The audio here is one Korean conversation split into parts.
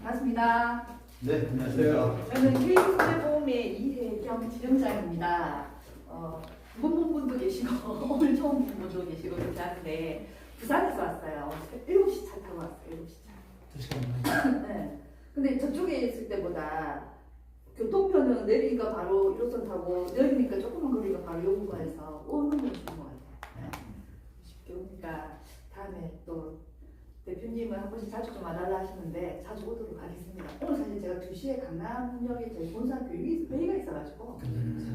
반갑습니다. 네, 안녕하세요. 저는 K손해보험의 이혜경 지점장입니다. 본 분도 계시고 오늘 처음 본 분도 계시고 그렇지 않은데 부산에서 왔어요. 7시 차 타고 왔어요. 7시 차. 네. 근데 저쪽에 있을 때보다 교통편은 내리니까 바로 1호선 타고 내리니까 조금만 거리가 바로 요구가에서 오는 게 좋은 것 같아요. 네. 쉽게 오니까 다음에 또 대표님은 한 번씩 자주 좀 와달라 하시는데 자주 오도록 하겠습니다. 오늘 사실 제가 2시에 강남역에 저희 본사 회의가 있어가지고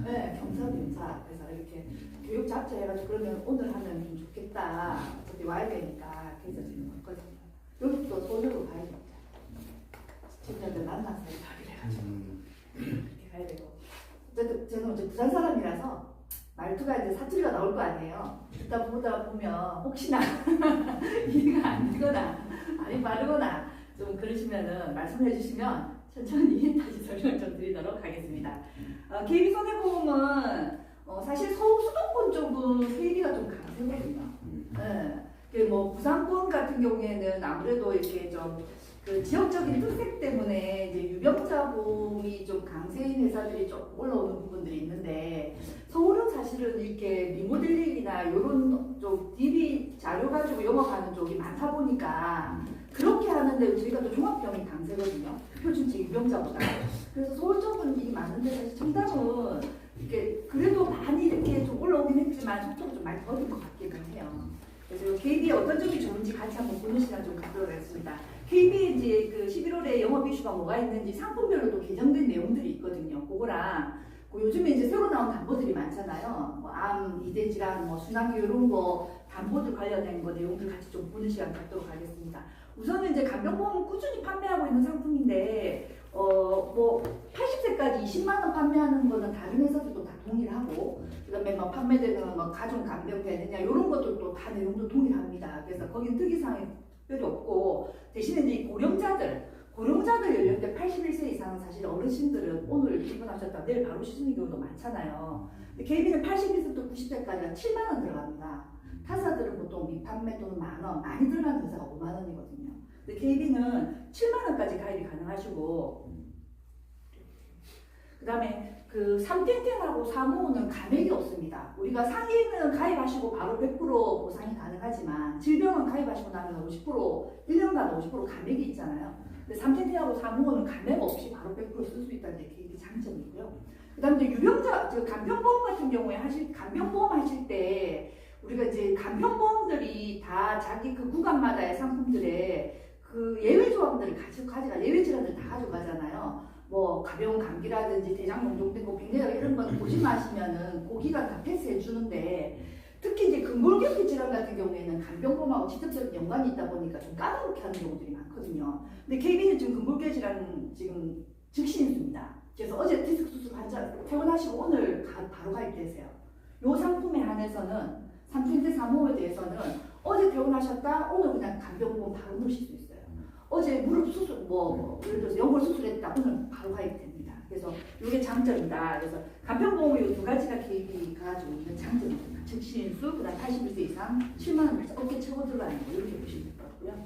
네, 경사 그래서 이렇게 교육 잡자 해가지고 그러면 오늘 하면 좀 좋겠다. 어차피 와야 되니까 그래서 지금 왔거든요. 여기 또 서울로 가야 됩니다. 시청자들 만나서 가기로 해가지고 이렇게 가야 되고 어쨌든 저는 이제 부산 사람이라서 말투가 이제 사투리가 나올 거 아니에요. 듣다 보면 혹시나 이해가 안 되거나 아니 빠르거나 좀 그러시면은 말씀해 주시면 천천히 다시 설명 좀 드리도록 하겠습니다. KB손해보험은 사실 서울 수도권 쪽은 세비가 좀 강세거든요. 네. 뭐 부산권 같은 경우에는 아무래도 이렇게 좀 그 지역적인 특색 때문에 이제 유병자 보험이 좀 강세인 회사들이 좀 올라오는 부분들이 있는데 서울은 사실은 이렇게 리모델링이나 이런 쪽 DB 자료 가지고 영업하는 쪽이 많다 보니까 그렇게 하는데 저희가 또 종합병이 강세거든요. 표준치 유병자보다. 그래서 서울 쪽은 일이 많은데 사실 청담은 이렇게 그래도 많이 이렇게 좀 올라오긴 했지만 속도가 좀 많이 더딘 것 같기는 해요. 그래서 KB의 어떤 점이 좋은지 같이 한번 보는 시간 좀 갖도록 하겠습니다. KB 이제 그 11월에 영업 이슈가 뭐가 있는지 상품별로 또 개정된 내용들이 있거든요. 그거랑 요즘에 이제 새로 나온 담보들이 많잖아요. 뭐 암, 이대 질환, 뭐 순환기 이런 거 담보들 관련된 거 내용들 같이 좀 보는 시간 갖도록 하겠습니다. 우선은 이제 간병보험은 꾸준히 판매하고 있는 상품인데 뭐 80세까지 20만 원 판매하는 거는 다른 회사들도 다 동일하고 그다음에 뭐 판매되는 뭐 가중 간병되느냐 이런 것들도 다 내용도 동일합니다. 그래서 거긴 특이사항이 특별히 없고 대신에 이제 고령자들 연령대 81세 이상은 사실 어르신들은 오늘 입원하셨다 내일 바로 쉬는 경우도 많잖아요. 근데 KB는 81세부터 90세까지가 7만 원 들어갑니다. 타사들은 보통 미판매 또는 만 원, 많이 들어가는 회사가 5만 원이거든요. 근데 KB는 7만 원까지 가입이 가능하시고 그 다음에 그 3땡땡하고 355는 감액이 없습니다. 우리가 상해는 가입하시고 바로 100% 보상이 가능하지만 질병은 가입하시고 나면 50% 1년간 50% 감액이 있잖아요. 근데 3땡땡하고 355는 감액 없이 바로 100% 쓸 수 있다는 게 KB 장점이고요. 그 다음에 유병자, 간병보험 같은 경우에 간병보험 하실 때 우리가 이제 간병보험들이 다 자기 그 구간마다의 상품들에 그 예외 조항들을 가져가 예외 질환들 다 가져가잖아요. 뭐 가벼운 감기라든지 대장 용종되고 빙내가 이런 건 보지 마시면은 그 기간 다 패스해 주는데 특히 이제 근골격계 질환 같은 경우에는 간병보험하고 직접적인 연관이 있다 보니까 좀 까다롭게 하는 경우들이 많거든요. 근데 KB는 지금 근골격 질환 지금 즉시 인수입니다. 그래서 어제 디스크 수술 환자 퇴원하시고 오늘 바로 가입되세요. 이 상품에 한해서는 3층대 3호에 대해서는 어제 퇴원하셨다 오늘 그냥 간병보험 바로 넣으실 수 있어요. 어제 무릎 수술 뭐 예를 들어서 연골 수술했다 오늘 바로 가입됩니다. 그래서 이게 장점이다. 그래서 간병보험 이 두 가지가 KB가 가지고 있는 장점입니다. 즉시 인수, 그다음 81세 이상 7만 원 어깨 최고 들어가는 거 이렇게 보시면 될 것 같고요.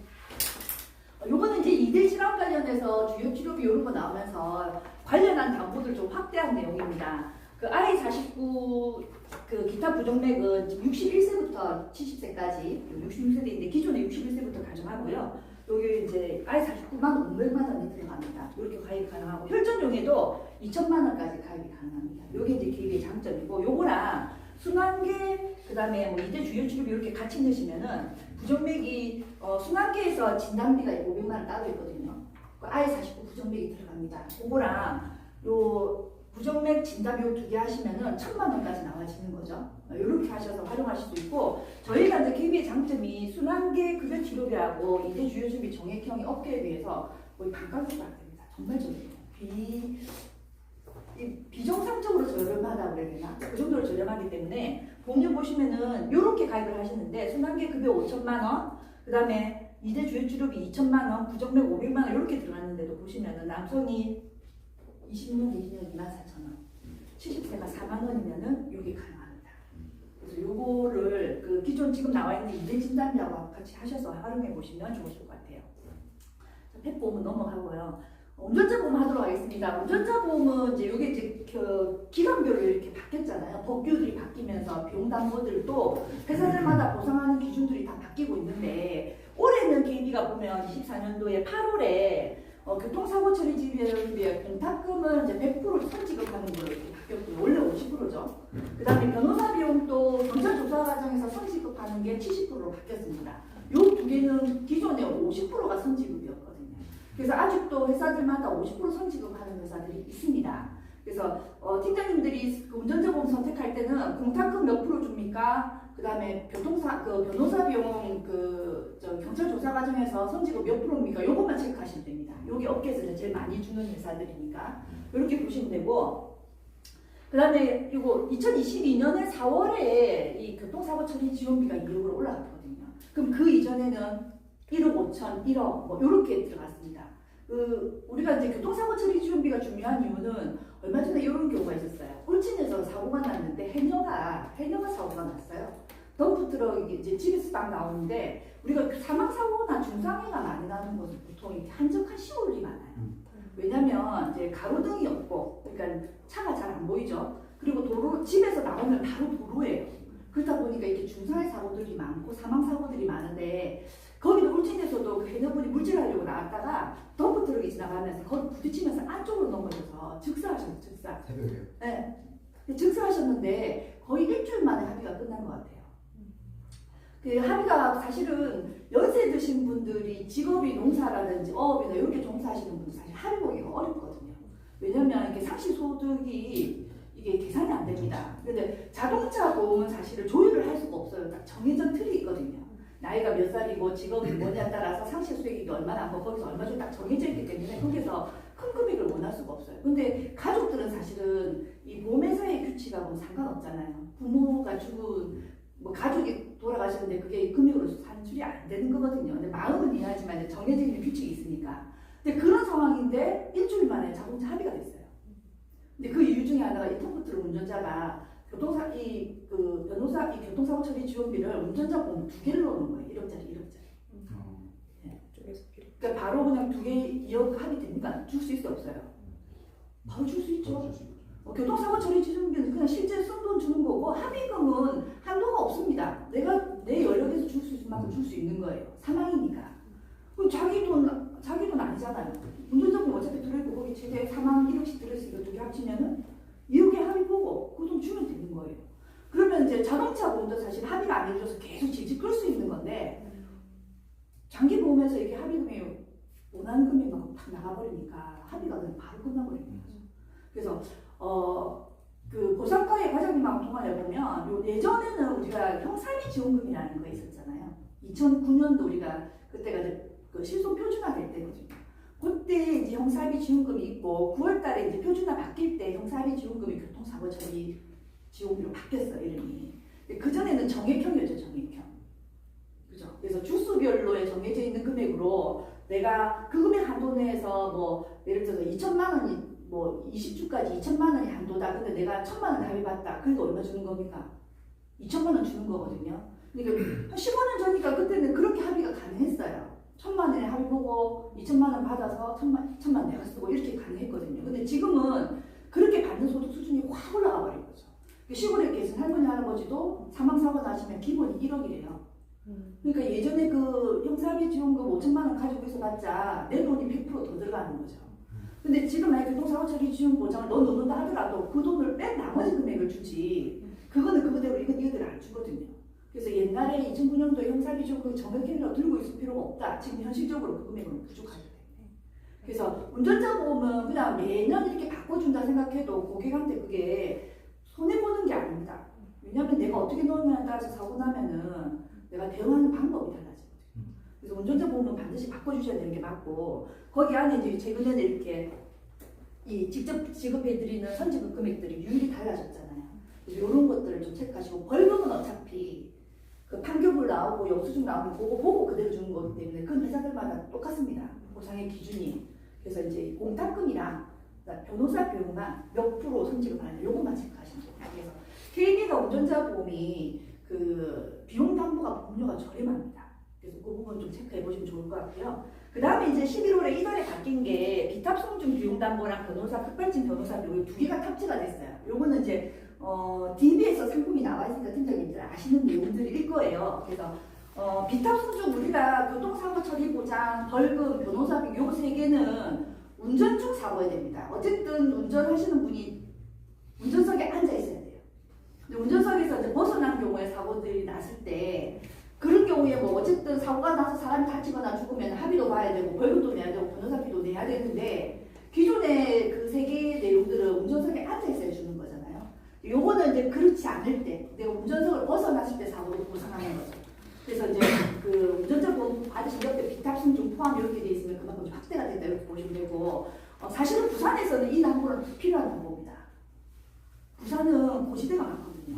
요거는 이제 이대 질환 관련해서 주요 치료비 이런 거 나오면서 관련한 담보들 좀 확대한 내용입니다. 그 I49 그 기타 부정맥은 지금 61세부터 70세까지 66세대인데 기존에 61세부터 가정하고요. 여기 이제 I49만 500만 원이 들어갑니다. 이렇게 가입 가능하고 혈전용에도 2천만 원까지 가입이 가능합니다. 이게 이제 KB의 장점이고 요거랑 순환계 그다음에 뭐 이대 주요 치료비 이렇게 같이 넣으시면은 부정맥이 순환계에서 진단비가 500만 원 따로 있거든요. 그 I49 부정맥이 들어갑니다. 그거랑 요 부정맥 진단비 두 개 하시면은 1,000만 원까지 나와지는 거죠. 이렇게 하셔서 활용하실 수 있고 저희가 이제 KB의 장점이 순환계 급여 치료비하고 이대 주요 치료비 정액형이 업계에 비해서 거의 반값으로 안 됩니다. 정말 저렴해요. 비정상적으로 저렴하다고 그래야 되나? 그 정도로 저렴하기 때문에 보험료 보시면은 이렇게 가입을 하시는데 순환계 급여 5천만 원, 그 다음에 이대 주요 치료비 2천만 원, 부정맥 500만 원 이렇게 들어갔는데도 보시면은 남성이 20년, 20년 24,000원, 70세가 4만 원이면은 여기 가능합니다. 그래서 요거를 그 기존 지금 나와 있는 이대 진단비하고 같이 하셔서 활용해 보시면 좋으실 것 같아요. 펫보험은 넘어가고요. 운전자 보험 하도록 하겠습니다. 운전자 보험은 이제 이게 이제 그 기간별로 이렇게 바뀌었잖아요. 법규들이 바뀌면서 비용 담보들도 회사들마다 보상하는 기준들이 다 바뀌고 있는데 올해는 KB가 보면 24년도에 8월에 교통사고 처리 지원비의 공탁금을 이제 100% 선지급하는 걸로 이렇게 바뀌었고요. 원래 50%죠. 그 다음에 변호사 비용도 경찰 조사 과정에서 선지급하는 게 70%로 바뀌었습니다. 이 두 개는 기존에 50%가 선지급이었거든요. 그래서 아직도 회사들마다 50% 선지급하는 회사들이 있습니다. 그래서 팀장님들이 그 운전자 보험 선택할 때는 공탁금 몇 프로 줍니까? 그 다음에 변호사 비용 경찰 조사 과정에서 선지급 몇 프로입니까? 요것만 체크하시면 됩니다. 여기 업계에서 제일 많이 주는 회사들이니까 이렇게 보시면 되고, 그 다음에 이거 2022년에 4월에 이 교통사고 처리 지원비가 2억으로 올라갔거든요. 그럼 그 이전에는 1억 5천, 1억 뭐 이렇게 들어갔습니다. 우리가 이제 교통사고 처리 지원비가 중요한 이유는 얼마 전에 이런 경우가 있었어요. 울진에서 사고가 났는데 해녀가 사고가 났어요. 덤프트럭이 이제 집에서 딱 나오는데 우리가 사망 사고나 중상해가 많이 나는 것은 보통 이렇게 한적한 시골이 많아요. 왜냐면 이제 가로등이 없고 그러니까 차가 잘 안 보이죠. 그리고 도로 집에서 나오면 바로 도로예요. 그러다 보니까 이렇게 중상해 사고들이 많고 사망 사고들이 많은데 거기도 울진에서도 그 해녀분이 물질하려고 나왔다가 덤프트럭이 지나가면서 거기 부딪히면서 안쪽으로 넘어져서 즉사하셨어요. 즉사. 새벽에요? 네. 즉사하셨는데 거의 일주일 만에 합의가 끝난 것 같아요. 그 합의가 사실은 연세 드신 분들이 직업이 농사라든지 어업이나 이렇게 종사하시는 분들 사실 합의 보기가 어렵거든요. 왜냐면 이게 상시소득이 이게 계산이 안 됩니다. 근데 자동차 보험은 사실은 조율을 할 수가 없어요. 딱 정해진 틀이 있거든요. 나이가 몇 살이고 직업이 뭐냐에 따라서 상시수익이 얼마나 뭐 거기서 얼마 정도 딱 정해져 있기 때문에 거기서 큰 금액을 원할 수가 없어요. 근데 가족들은 사실은 이 보험회사의 규칙하고는 상관없잖아요. 부모가 죽은 뭐 가족이 돌아가셨는데 그게 금액으로 산출이 안 되는 거거든요. 근데 마음은 이해하지만 이제 정해져 있는 규칙이 있으니까. 근데 그런 상황인데 일주일 만에 자동차 합의가 됐어요. 근데 그 이유 중에 하나가 이 덤프트럭 운전자가 변호사 교통사고 처리 지원비를 운전자 보험 2개를 넣는 거예요. 1억짜리, 1억짜리. 네. 그러니까 바로 그냥 2개 2억 합의됩니까? 줄 수 있어 없어요? 바로 줄 수 있죠. 교통사고 처리 지원비는 그냥 실제 쓴 돈 주는 거고 합의금은 한도가 없습니다. 내가 내 여력에서 줄 수 있는 만큼 줄 수 있는 거예요. 사망이니까. 그럼 자기 돈 아니잖아요. 운전자분 어차피 들어있고 거기 최대 사망 1억씩 들어있으니까 2개 합치면은 2억에 합의 보고 그 돈 주면 되는 거예요. 그러면 이제 자동차 보험도 사실 합의가 안 해줘서 계속 질질 끌 수 있는 건데 장기 보험에서 이게 합의금이 원하는 금액만큼 딱 나가버리니까 합의가 그냥 바로 끝나버리는 거죠. 그래서 그 보상과의 과장님하고 통화를 해보면 예전에는 우리가 형사비 지원금이라는 거 있었잖아요. 2009년도 우리가 그때가 이제 그 실손 표준화 될 때거든요. 그때 이제 형사비 지원금이 있고 9월달에 이제 표준화 바뀔 때 형사비 지원금이 교통사고 처리 지원비로 바뀌었어요, 이름이. 그 전에는 정액형이었죠, 정액형. 그죠? 그래서 주수별로에 정해져 있는 금액으로 내가 그 금액 한도 내에서 뭐 예를 들어서 2천만 원이 뭐 20주까지 2천만 원이 한도다. 근데 내가 1천만 원 합의받다. 그러니까 얼마 주는 겁니까? 2천만 원 주는 거거든요. 그러니까 한 15년 전이니까 그때는 그렇게 합의가 가능했어요. 1천만 원에 합의 보고 2천만 원 받아서 1천만 원 내가 쓰고 이렇게 가능했거든요. 근데 지금은 그렇게 받는 소득 수준이 확 올라가 버린 거죠. 시골에 계신 할머니 할아버지도 사망사고 나시면 기본이 1억이래요. 그러니까 예전에 그 형사비 지원금 5천만 원 가지고 있어봤자 내 돈이 100%더 들어가는 거죠. 근데 지금 만약 교통사고 처리 지원 보장을 넣는다 하더라도 그 돈을 뺀 나머지 금액을 주지 그거는 그거대로 이건 이거대로 안 주거든요. 그래서 옛날에 2009년도에 형사비 지원금 정액형이라고 들고 있을 필요가 없다. 지금 현실적으로 그 금액은 부족하기 때문에. 그래서 운전자 보험은 그냥 매년 이렇게 바꿔준다 생각해도 고객한테 그게 손해보는 게 아닙니다. 왜냐하면 내가 어떻게 넣느냐에 따라서 사고 나면은 내가 대응하는 방법이 달라지거든요. 그래서 운전자 보험은 반드시 바꿔주셔야 되는 게 맞고 거기 안에 이제 최근에는 이렇게 이 직접 지급해드리는 선지급 금액들이 유율이 달라졌잖아요. 그래서 이런 것들을 좀 체크하시고 벌금은 어차피 그 판결문 나오고 영수증 나오면 그거 보고 그대로 주는 거기 때문에 그건 회사들마다 똑같습니다. 보상의 기준이. 그래서 이제 공탁금이랑 변호사 비용만 몇 프로 선지급을 하냐 요것만 체크하시면 됩니다. 그래서 KB가 운전자 보험이 그 비용 담보가 보험료가 저렴합니다. 그래서 그 부분 좀 체크해 보시면 좋을 것 같아요. 것 같고요. 그 다음에 이제 11월에 이달에 바뀐 게 비탑송중 비용담보랑 변호사, 급발진 변호사 비용 두 개가 탑재가 됐어요. 요거는 이제 DB에서 상품이 나와 있으니까 팀장님들 아시는 내용들일 거예요. 그래서 비탑송중 우리가 교통사고 처리 보장, 벌금, 변호사비 요 세 개는 운전 중 사고야 됩니다. 어쨌든 운전하시는 분이 운전석에 앉아 있어야 돼요. 근데 운전석에서 이제 벗어난 경우에 사고들이 났을 때 그런 경우에 뭐 어쨌든 사고가 나서 사람이 다치거나 죽으면 합의도 봐야 되고 벌금도 내야 되고 변호사비도 내야 되는데 기존의 그 세 개의 내용들은 운전석에 앉아 있어야 주는 거잖아요. 요거는 이제 그렇지 않을 때 내가 운전석을 벗어났을 때 사고를 보상하는 거죠. 그래서 이제 그 운전자 보험 받으신 옆에 비탑승중 포함 이렇게 돼 있으면 그만큼 좀 확대가 된다 이렇게 보시면 되고 사실은 부산에서는 이 담보는 필요한 담보입니다. 부산은 고지대가 많거든요.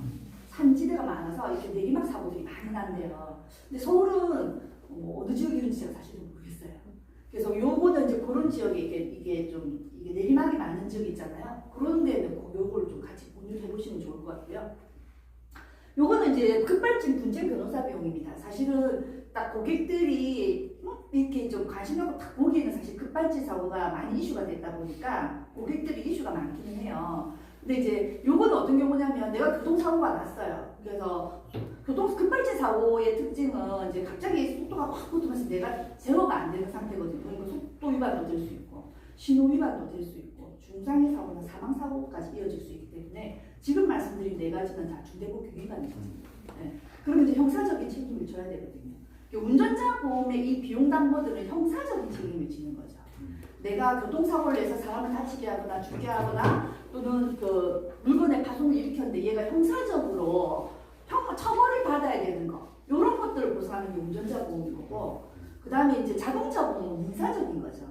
산지대가 많아서 이렇게 내리막 사고들이 많이 난대요. 근데 서울은 어느 지역인지 제가 사실은 모르겠어요. 그래서 요거는 이제 그런 지역에 이게 좀 이게 내리막이 많은 지역 있잖아요. 그런 데는 요거를 좀 같이 공유해 보시면 좋을 것 같고요. 요거는 이제 급발진 분쟁 변호사 비용입니다. 사실은 딱 고객들이 이렇게 좀 관심하고 딱 보기에는 사실 급발진 사고가 많이 이슈가 됐다 보니까 고객들이 이슈가 많기는 해요. 근데 이제 요거는 어떤 경우냐면 내가 교통사고가 났어요. 그래서 급발진 사고의 특징은 이제 갑자기 속도가 확 붙으면서 내가 제어가 안 되는 상태거든요. 그러니까 속도 위반도 될 수 있고 신호 위반도 될 수 있고 중상해 사고나 사망 사고까지 이어질 수 있기 때문에 지금 말씀드린 네 가지는 다 중대법규 위반이죠. 네. 그러면 이제 형사적인 책임을 져야 되거든요. 운전자 보험의 이 비용 담보들은 형사적인 책임을 지는 거죠. 내가 교통사고를 내서 사람을 다치게 하거나 죽게 하거나 또는 그 물건의 파손을 일으켰는데 얘가 형사적으로 처벌을 받아야 되는 거 이런 것들을 보상하는 게 운전자 보험인 거고 그 다음에 이제 자동차 보험은 민사적인 거죠.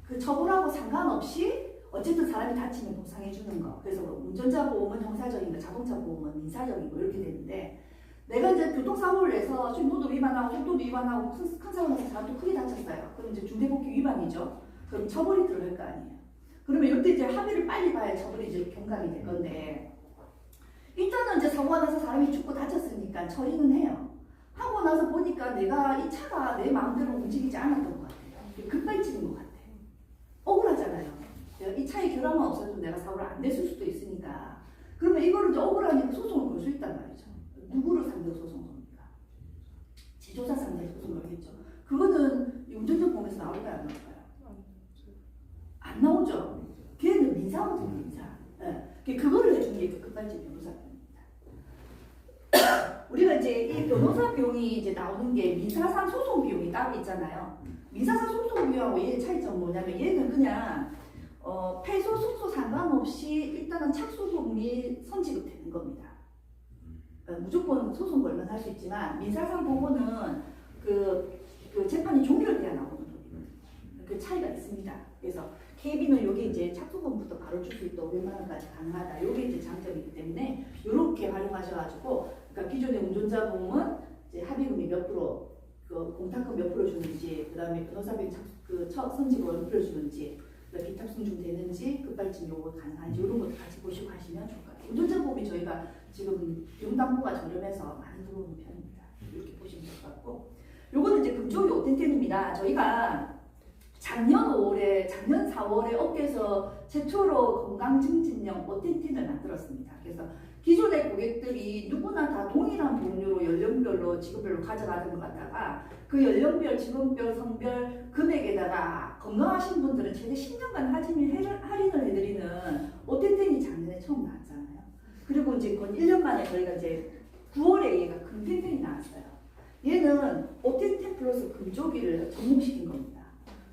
그 처벌하고 상관없이 어쨌든 사람이 다치면 보상해 주는 거. 그래서 운전자 보험은 형사적인 거, 자동차 보험은 민사적인 거 이렇게 되는데 내가 이제 교통사고를 내서 신호도 위반하고 속도도 위반하고 큰 사고 나서 사람도 크게 다쳤어요. 그럼 이제 중대법규 위반이죠. 그럼 처벌이 들어갈 거 아니에요. 그러면 이때 이제 합의를 빨리 봐야 처벌이 이제 경감이 될 건데 일단은 이제 사고가 나서 사람이 죽고 다쳤으니까 처리는 해요. 하고 나서 보니까 내가 이 차가 내 마음대로 움직이지 않았던 것 같아요. 급발진인 것 같아요. 억울하잖아요. 내가 이 차에 결함만 없어도 내가 사고를 안 냈을 수도 있으니까 그러면 이거를 이제 억울하니까 소송을 걸 수 있단 말이죠. 누구를 상대로 소송을 겁니까? 제조사 상대로 소송을 걸겠죠. 그거는 운전자 보험에서 나올까요? 안 나올까요? 안 나오죠. 걔는 민사거든요, 민사. 네. 그거를 해주는 게 급발진 변호사 비용입니다. 우리가 이제 이 변호사 비용이 이제 나오는 게 민사상 소송 비용이 따로 있잖아요. 민사상 소송 비용하고 얘의 차이점은 뭐냐면 얘는 그냥 패소, 승소 상관없이 일단은 착수금 및 선지급되는 겁니다. 무조건 소송 걸면 할 수 있지만 민사상 보고는 그 재판이 종결돼야 나오는 돈이거든요. 그 차이가 있습니다. 그래서 KB는 여기 이제 착수금부터 바로 줄 수 있다 500만 원까지 가능하다. 이게 이제 장점이기 때문에 이렇게 활용하셔가지고 그러니까 기존의 운전자 보험은 이제 합의금이 몇 프로, 그 공탁금 몇 프로 주는지, 그다음에 변호사비 선지금 몇 프로 주는지, 비탑승중 되는지, 급발진 요구 가능한지 이런 것도 같이 보시고 하시면 좋을 것 같아요. 운전자 보험이 저희가 지금 비용담보가 저렴해서 많이 들어오는 편입니다. 이렇게 보시면 될 것 같고, 요거는 이제 금쪽이 오텐텐입니다. 저희가 작년 4월에 업계에서 최초로 건강증진형 오텐텐을 만들었습니다. 그래서 기존의 고객들이 누구나 다 동일한 보험료로 연령별로 직업별로 가져가는 것 같다가 그 연령별, 직업별, 성별, 금액에다가 건강하신 분들은 최대 10년간 할인을 해드리는 오텐텐이 작년에 처음 나왔잖아요. 그리고 이제 건 1년 만에 저희가 이제 9월에 얘가 금텐텐이 나왔어요. 얘는 오텐텐 플러스 금조기를 접목시킨 겁니다.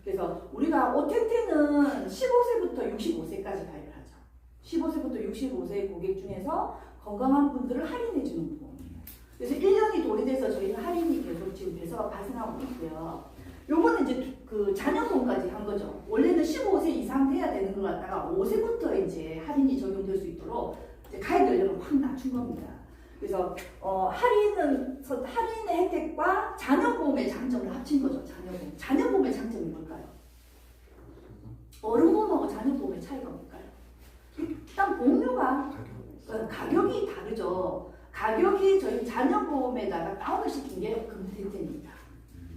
그래서 우리가 오텐텐은 15세부터 65세까지 가입을 하죠. 15세부터 65세의 고객 중에서 건강한 분들을 할인해주는 보험이에요. 그래서 1년이 도래돼서 저희는 할인이 계속 지금 배서가 발생하고 있고요. 요거는 이제 그 자녀보험까지 한 거죠. 원래는 15세 이상 돼야 되는 걸 갖다가 5세부터 이제 할인이 적용될 수 있도록 이제 가입 연령을 확 낮춘 겁니다. 그래서 할인의 혜택과 자녀보험의 장점을 합친 거죠. 자녀보험. 자녀보험의 장점이 뭘까요? 어른보험하고 자녀보험의 차이가 뭘까요? 일단 보험료가 가격이 다르죠. 가격이 저희 자녀보험에다가 다운을 시킨 게 금텐텐입니다.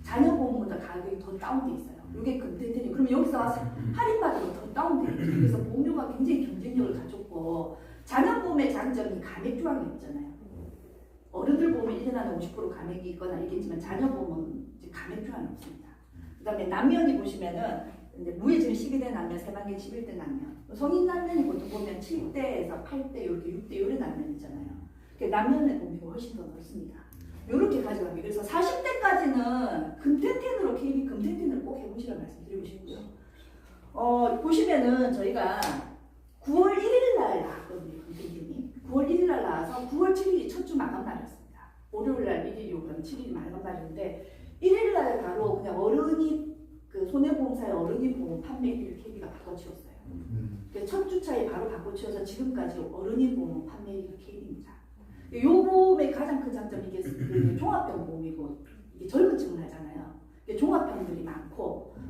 자녀보험보다 가격이 가격이 더 다운돼 있어요. 이게 금텐텐이 그럼 여기서 할인받으면 더 다운돼 있죠. 그래서 보험료가 굉장히 경쟁력을 가졌고 자녀보험의 장점이 감액 조항이 있잖아요. 어른들 보험은 1년 안에 50% 감액이 있거나 있겠지만 자녀보험은 이제 감액 조항이 없습니다. 그 다음에 남면이 보시면은 이제 무해증 12대 남면, 세만기 11대 남면. 성인 남면이 보통 보면 7대에서 8대, 이렇게 6대 이런 남면이잖아요. 남면의 범위가 훨씬 더 넓습니다. 이렇게 가져가기. 그래서 40대까지는 금텐텐으로 KB 금텐텐을 꼭 해보시라고 말씀드리고 싶고요. 보시면은 저희가 9월 1일 날 나왔거든요. 금텐텐이 9월 1일 날 나와서 9월 7일이 첫 주 마감 날이었습니다. 월요일 날 1일이고 그럼 7일이 마감 날인데 1일 날 바로 그냥 어른이 그 손해보험사의 어른이 보험 판매일을 KB가 바꿔치웠어요. 첫 주차에 바로 바꿔치워서 지금까지 어른이 보험 판매일이 KB입니다. 요 보험의 가장 큰 장점이 이게 그 종합병 보험이고 이게 젊은 층을 하잖아요. 종합병들이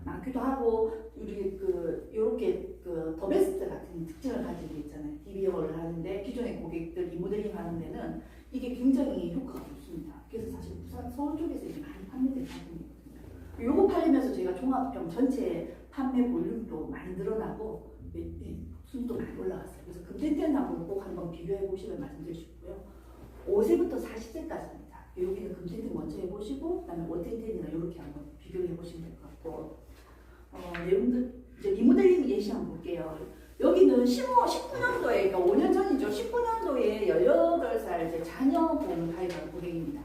많기도 하고 우리 그 요렇게 그 더베스트 같은 특징을 가지고 있잖아요. DBO를 하는데 기존의 고객들 리모델링 하는 데는 이게 굉장히 효과가 좋습니다. 그래서 사실 부산 서울 쪽에서 이게 많이 판매되는 상품이거든요. 요거 팔리면서 저희가 종합병 전체 판매 볼륨도 많이 늘어나고 순도 많이 올라갔어요. 그래서 금텐텐하고 꼭 한번 비교해 보시면 말씀드리고 싶고요. 5세부터 40세까지입니다. 여기는 금텐텐 먼저 해보시고 그다음에 월텐텐이나 이렇게 한번 비교를 해보시면 될 것 같고 내용들 이제 리모델링 예시 한번 볼게요. 여기는 19년도에 그러니까 5년 전이죠. 19년도에 18살 이제 자녀 보험을 가입한 고객입니다.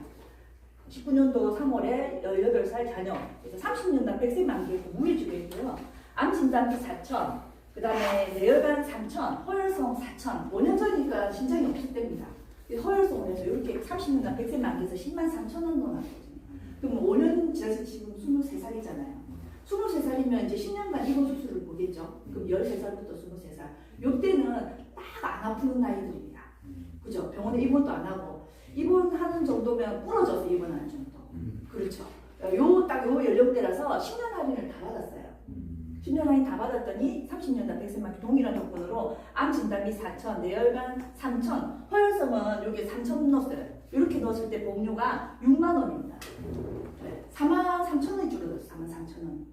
19년도 3월에 18살 자녀 그래서 30년당 100세 만기 무해주고 있고요. 암 진단비 4천 그 다음에 뇌혈관 3천 허혈성 4천 5년 전이니까 신장이 없을 때입니다. 허혈성을 해서 이렇게 30년당 100세 만기에서 10만 3천 원 나왔거든요. 그럼 5년 지나서 지금 23살이잖아요. 23살이면 이제 10년간 입원 수술을 보겠죠. 그럼 13살부터 23살. 요때는 딱 안 아프는 나이들입니다. 그죠? 병원에 입원도 안 하고 입원하는 정도면 부러져서 입원하는 정도. 그렇죠. 요 연령대라서 10년 할인을 다 받았어요. 10년 할인 다 받았더니 30년당 100세 만기 동일한 조건으로 암 진단비 4천, 뇌혈관 3천, 허혈성은 여기에 3천 넣었어요. 이렇게 넣었을 때 보험료가 6만 원입니다. 4만 3천 원이 줄어들었어요. 4만 3천 원.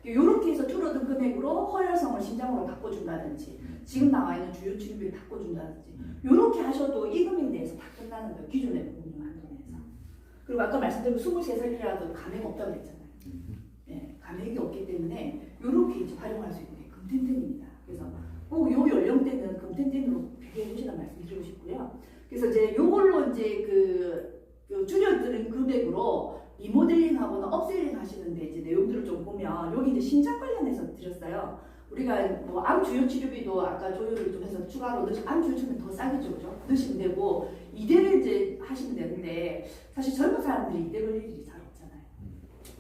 이렇게 해서 줄어든 금액으로 허혈성을 신장으로 바꿔준다든지 지금 나와 있는 주요 치료비를 바꿔준다든지 이렇게 하셔도 이 금액 내에서 다 끝나는 거예요. 기존의 보험료 한도내에서. 그리고 아까 말씀드린 23살이라도 감액 없다고 했잖아요. 네, 감액이 없기 때문에 이렇게 이제 활용할 수 있는 게 금텐텐입니다. 그래서 꼭 요 연령대는 금텐텐으로 비교해 보시라는 말씀드리고 싶고요. 그래서 이제 요걸로 이제 그 줄여드는 금액으로 리모델링하거나 업셀링 하시는데 이제 내용들을 좀 보면 여기 이제 신장 관련해서 드렸어요. 우리가 뭐 암 주요 치료비도 아까 조율을 좀 해서 추가로 암 주요 치료는 더 싸겠죠, 그죠? 넣으시면 되고 이대를 이제 하시면 되는데 사실 젊은 사람들이 이대 걸릴 일이 잘 없잖아요.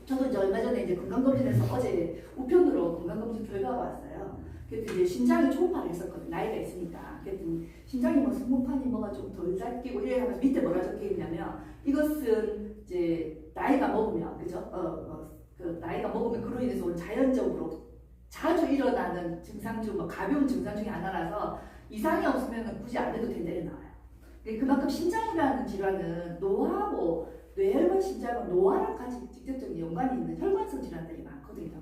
저도 이제 얼마 전에 이제 건강검진에서 어제 우편으로 건강검진 결과가 왔어요. 그랬더니 이제 심장이 초음파를 했었거든요. 나이가 있으니까. 그랬더니 심장이 뭐 승모판이 뭐가 좀 덜 잡히고 이래 하면서 밑에 뭐라 적혀 있냐면 이것은 이제 나이가 먹으면 그죠? 그 나이가 먹으면 그로 인해서 자연적으로 자주 일어나는 증상 중 뭐 가벼운 증상 중에 하나라서 이상이 없으면 굳이 안 해도 된다 이렇게 나와요. 그만큼 신장이라는 질환은 노화하고 뇌혈관 신장은 노화랑 같이 직접적인 연관이 있는 혈관성 질환들이 많거든요.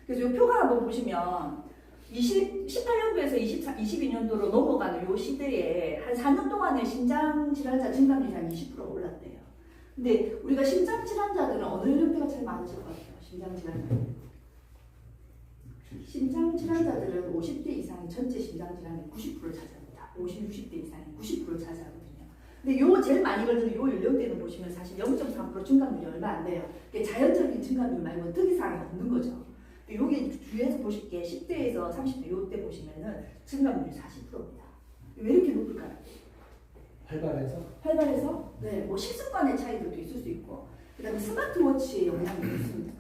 그래서 이 표가 한번 보시면 18년도에서 22년도로 넘어가는 이 시대에 한 4년 동안에 신장 질환자 증감률이 한 20% 올랐대요. 근데 우리가 심장 질환자들은 어느 연령대가 제일 많으실 것 같아요? 심장 질환자들은 50대 이상이 전체 심장 질환의 90%를 차지합니다. 50, 60대 이상이 90%를 차지하거든요. 근데 요 제일 많이 걸리는 요 연령대는 보시면 사실 0.3% 증감률이 얼마 안 돼요. 자연적인 증감률 말고 특이사항이 없는 거죠. 여기 주위에서 보실 게 10대에서 30대 요때 보시면은 증감률이 40%입니다. 왜 이렇게 높을까요? 활발해서? 네, 뭐 식습관의 차이들도 있을 수 있고, 그 다음에 스마트워치의 영향이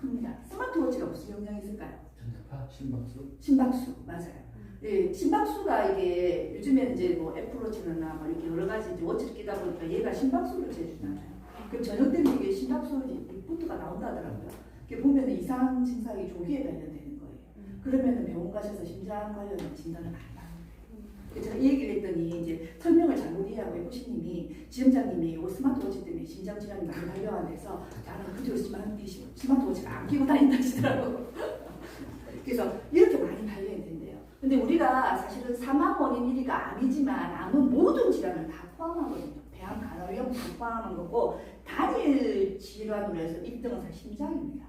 큽니다. 스마트워치가 무슨 영향이 있을까요? 전자파? 심박수, 맞아요. 네, 심박수가 이게 요즘에 이제 뭐 애플워치나 뭐 이렇게 여러 가지 이제 워치를 끼다 보니까 얘가 심박수를 재주잖아요. 그럼 저녁 때는 이게 심박수 리포트가 나온다더라고요. 이렇게 보면은 이상 증상이 조기에 발견되는 거예요. 그러면은 병원 가셔서 심장 관련된 진단을 많이 받는 거예요. 제가 이 얘기를 했더니 이제 설명을 잘못 이해하고 FC님이 지점장님이 요 스마트워치 때문에 심장 질환이 많이 발병한대서 나는 그 뒤로 스마트워치가 안 끼고 다닌다 하시더라고. 그래서 이렇게 많이 발견이 된대요. 근데 우리가 사실은 사망 원인 1위가 암이지만 암은 모든 질환을 다 포함하거든요. 배암, 간암, 다 포함한 거고 단일 질환으로 해서 1등은 사실 심장입니다.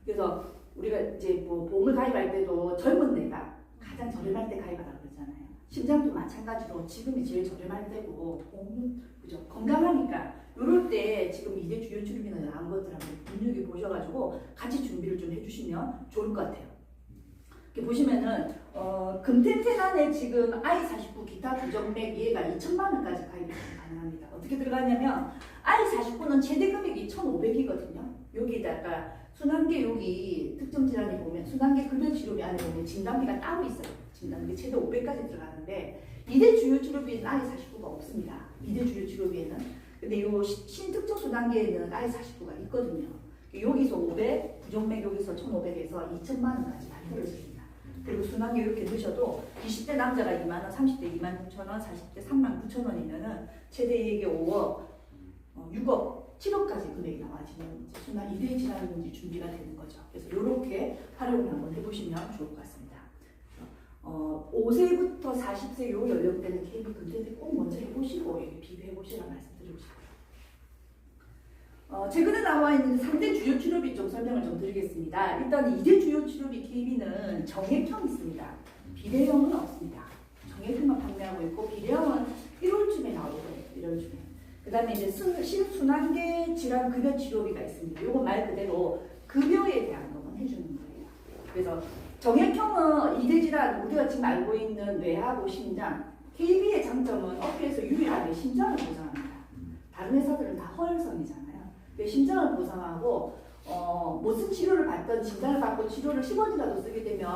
그래서 우리가 이제 뭐 보험을 가입할 때도 젊은 데가 가장 저렴할 때 가입하라고 그러잖아요. 심장도 마찬가지로 지금이 제일 저렴할 때고 보험은 그죠? 건강하니까 이럴 때 지금 이대 주요 출입이나 이런 것들 한번 눈여겨보셔가지고 같이 준비를 좀 해주시면 좋을 것 같아요. 이렇게 보시면은 금텐텐 안에 지금 I49 기타 부정맥 얘가 2천만 원까지 가입이 가능합니다. 어떻게 들어가냐면 I49는 최대 금액이 1,500이거든요. 여기다가 순환계 여기 특정 질환이 보면 순환계 급여 치료비 안에 보면 진단비가 따로 있어요. 진단비 최대 500까지 들어가는데 2대 주요 치료비는 I49가 없습니다. 2대 주요 치료비에는. 근데 이 신특정 순환계에는 I49가 있거든요. 여기서 500, 부정맥 여기서 1,500에서 2천만 원까지 다 들어있습니다. 그리고 순환계 이렇게 넣으셔도 20대 남자가 2만 원, 30대 2만 9천 원, 40대 3만 9천 원이면은 최대 이익이 5억, 6억, 7억까지 금액이 나와지는 순환 2대 질환이 준비가 되는 거죠. 그래서 이렇게 활용을 한번 해보시면 좋을 것 같습니다. 5세부터 40세 요 연령대는 KB 근태들 꼭 먼저 해보시고 비교해보시라는 말씀드리고 싶어요. 최근에 나와 있는 3대 주요 치료비 좀 설명을 좀 드리겠습니다. 일단 2대 주요 치료비 KB는 정액형이 있습니다. 비례형은 없습니다. 정액형만 판매하고 있고 비례형은 1월쯤에 나오고요. 1월쯤에. 그 다음에 이제 신순환계 질환 급여 치료비가 있습니다. 이거 말 그대로 급여에 대한 것만 해주는 거예요. 그래서 정액형은 2대 질환 우리가 지금 알고 있는 뇌하고 심장 KB의 장점은 업계에서 유일하게 심장을 보장합니다. 다른 회사들은 다 허혈성이잖아요. 심장을 보상하고 무슨 치료를 받던 진단을 받고 치료를 10원이라도 쓰게 되면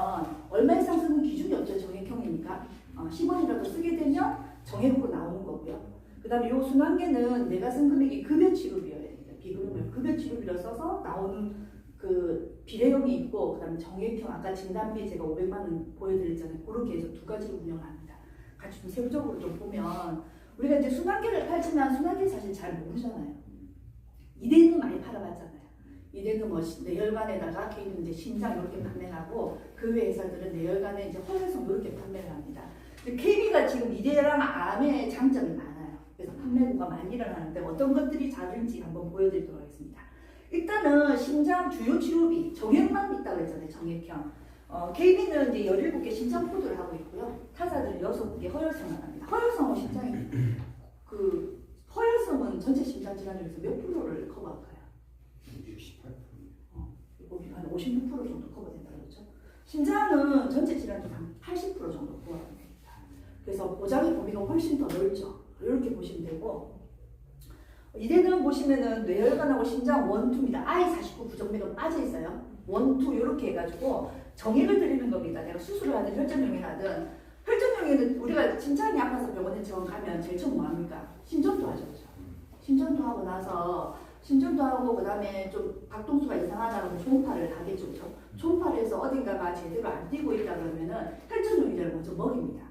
얼마 이상 쓰는 기준이 없죠. 정액형이니까 10원이라도 쓰게 되면 정액으로 나오는 거고요. 그 다음에 이 순환계는 내가 쓴 금액이 급여 치료비여야 됩니다. 비급여 급여 비료비로 써서 나오는 그 비례형이 있고 그 다음에 정액형 아까 진단비 제가 500만 원 보여드렸잖아요. 그렇게 해서 두 가지를 운영합니다. 같이 좀 세부적으로 좀 보면 우리가 이제 순환계를 팔지만 순환계 사실 잘 모르잖아요. 이대는 많이 팔아봤잖아요. 이대는 뭐 뇌혈관에다가 개인은 이제 심장 이렇게 판매를 하고 그 외 회사들은 뇌혈관에 이제 허혈성 이렇게 판매를 합니다. 근데 KB가 지금 이대랑 암의 장점이 많아요. 그래서 판매고가 많이 일어나는데 어떤 것들이 다른지 한번 보여드리도록 하겠습니다. 일단은 심장 주요 치료비 정액만 있다고 했잖아요. 정액형. KB는 이제 17개 심장 코드를 하고 있고요. 타사들은 6개 허혈성을 합니다. 허혈성은 심장이 허혈성은 전체 심장 질환 중에서 몇 프로를 커버할까요? 68%. 한 56% 정도 커버된다고 그러죠. 심장은 전체 질환 중 한 80% 정도 커버됩니다. 그래서 보장의 범위가 훨씬 더 넓죠. 이렇게 보시면 되고 이대는 보시면은 뇌혈관하고 심장 1, 2입니다. I49 부정맥은 빠져 있어요. 1, 2 이렇게 해가지고 정액을 드리는 겁니다. 내가 수술을 하든 혈전용을 하든 혈전용에는 우리가 심장이 아파서 병원에 처음 가면 제일 처음 뭐 합니까? 심전도 하죠. 심전도 하고 나서 심전도 하고 그 다음에 좀 박동수가 이상하다고 초음파를 하겠죠. 초음파를 해서 어딘가가 제대로 안 뛰고 있다 그러면은 혈전용제를 먼저 먹입니다.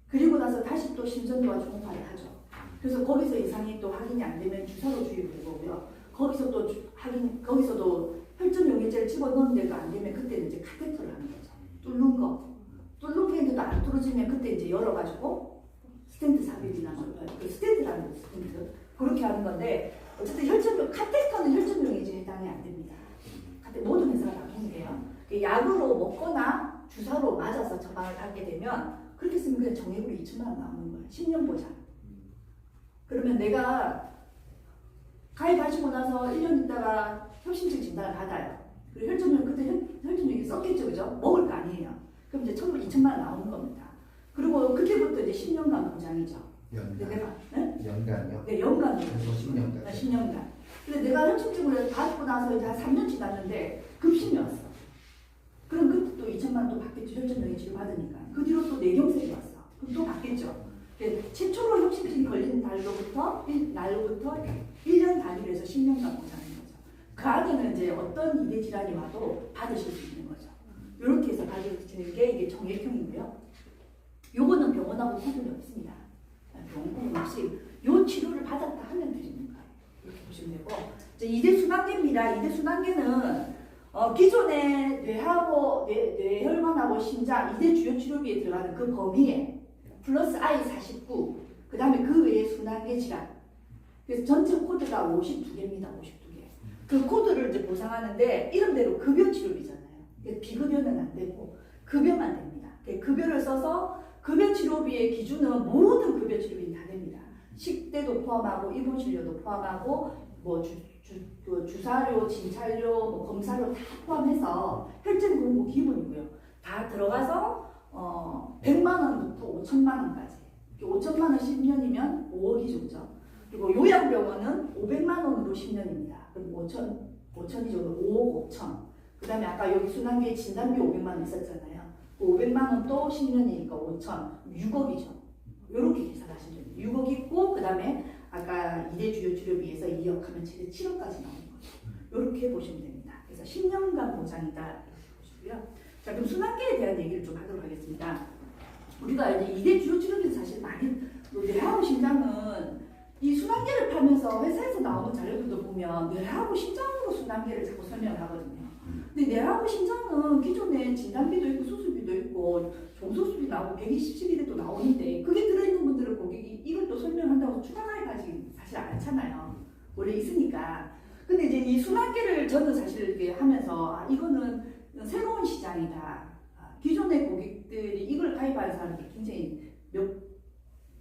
그리고 나서 다시 또 심전도와 초음파를 하죠. 그래서 거기서 이상이 또 확인이 안 되면 주사로 주입을 해보고요. 거기서 또 거기서도 혈전용제를 집어넣는데도 안 되면 그때는 이제 카테터를 하는 거죠. 뚫는 거. 뚫는 게 있는데도 안 뚫어지면 그때 이제 열어가지고 스텐트 삽입이나 그 스텐트라는 거 스텐트 그렇게 하는 건데 어쨌든 혈전용 카테터는 혈전용제에 해당이 안 됩니다. 모든 회사가 다 통해요. 약으로 먹거나 주사로 맞아서 처방을 받게 되면 그렇게 쓰면 그냥 정액으로 2천만 원 나오는 거예요. 10년 보장. 그러면 내가 가입하시고 나서 1년 있다가 협심증 진단을 받아요. 그리고 혈전용 그때 혈전용이 썼겠죠, 그죠? 먹을 거 아니에요. 그럼 이제 2천만 원 나오는 겁니다. 그리고 그때부터 이제 10년간 보장이죠. 연간. 네? 연간이요? 네, 연간이요. 10년간. 10년간. 근데 내가 혈증증을 받고 나서 이제 한 3년 지났는데 급심이 왔어. 그럼 그때 또 2천만 원 또 받겠죠. 혈전용에 치료 받으니까. 그 뒤로 또 뇌경색이 왔어. 그럼 또 받겠죠. 최초로 혈증증이 걸리는 날로부터 1년 단위로 해서 10년간 보장하는 거죠. 그 안에는 이제 어떤 이대 질환이 와도 받으실 수 있는 거죠. 이렇게 해서 받으시는 게 이게 정액형이고요. 요거는 병원하고 구분이 없습니다. 병원 구분 없이 요 치료를 받았다 하면 드리는 거예요. 이렇게 보시면 되고, 이제 2대 순환계입니다. 2대 순환계는 기존의 뇌혈관하고 심장 2대 주요 치료비에 들어가는 그 범위에 플러스 I49, 그 다음에 그 외에 순환계 질환. 그래서 전체 코드가 52개입니다. 52개. 그 코드를 이제 보상하는데 이름대로 급여 치료비잖아요. 비급여는 안 되고 급여만 됩니다. 급여를 써서 급여 치료비의 기준은 모든 급여 치료비는 다 됩니다. 식대도 포함하고 입원 진료도 포함하고 뭐 주사료, 진찰료, 뭐 검사료 다 포함해서 혈증 공고 기본이고요. 다 들어가서 100만 원부터 5천만 원까지. 5천만 원 10년이면 5억이죠, 그죠? 그리고 요양병원은 500만 원으로 10년입니다. 그럼 5천이죠, 5억 5천. 그 다음에 아까 여기 순환계 진단비 500만 원 있었잖아요. 500만 원 또 10년이니까 5천, 6억이죠. 이렇게 계산하시면 됩니다. 6억 있고 그 다음에 아까 2대 주요 치료비에서 2억 하면 최대 7억까지 나오는 거죠. 이렇게 보시면 됩니다. 그래서 10년간 보장이다 이렇게 보시고요. 자, 그럼 순환계에 대한 얘기를 좀 하도록 하겠습니다. 우리가 이제 2대 주요 치료비는 사실 많이 뇌하고 심장은 이 순환계를 팔면서 회사에서 나오는 자료들도 보면 뇌하고 심장으로 순환계를 자꾸 설명을 하거든요. 근데 뇌하고 심장은 기존에 진단비도 있고 수술비도 있고 종수술비 나오고 120시비도 나오는데 그게 들어있는 분들은 고객이 이걸 또 설명한다고 추가 가입하지 사실 않잖아요. 원래 있으니까. 근데 이제 이 순환계를 저는 사실 이렇게 하면서 이거는 새로운 시장이다. 기존의 고객들이 이걸 가입하는 사람이 굉장히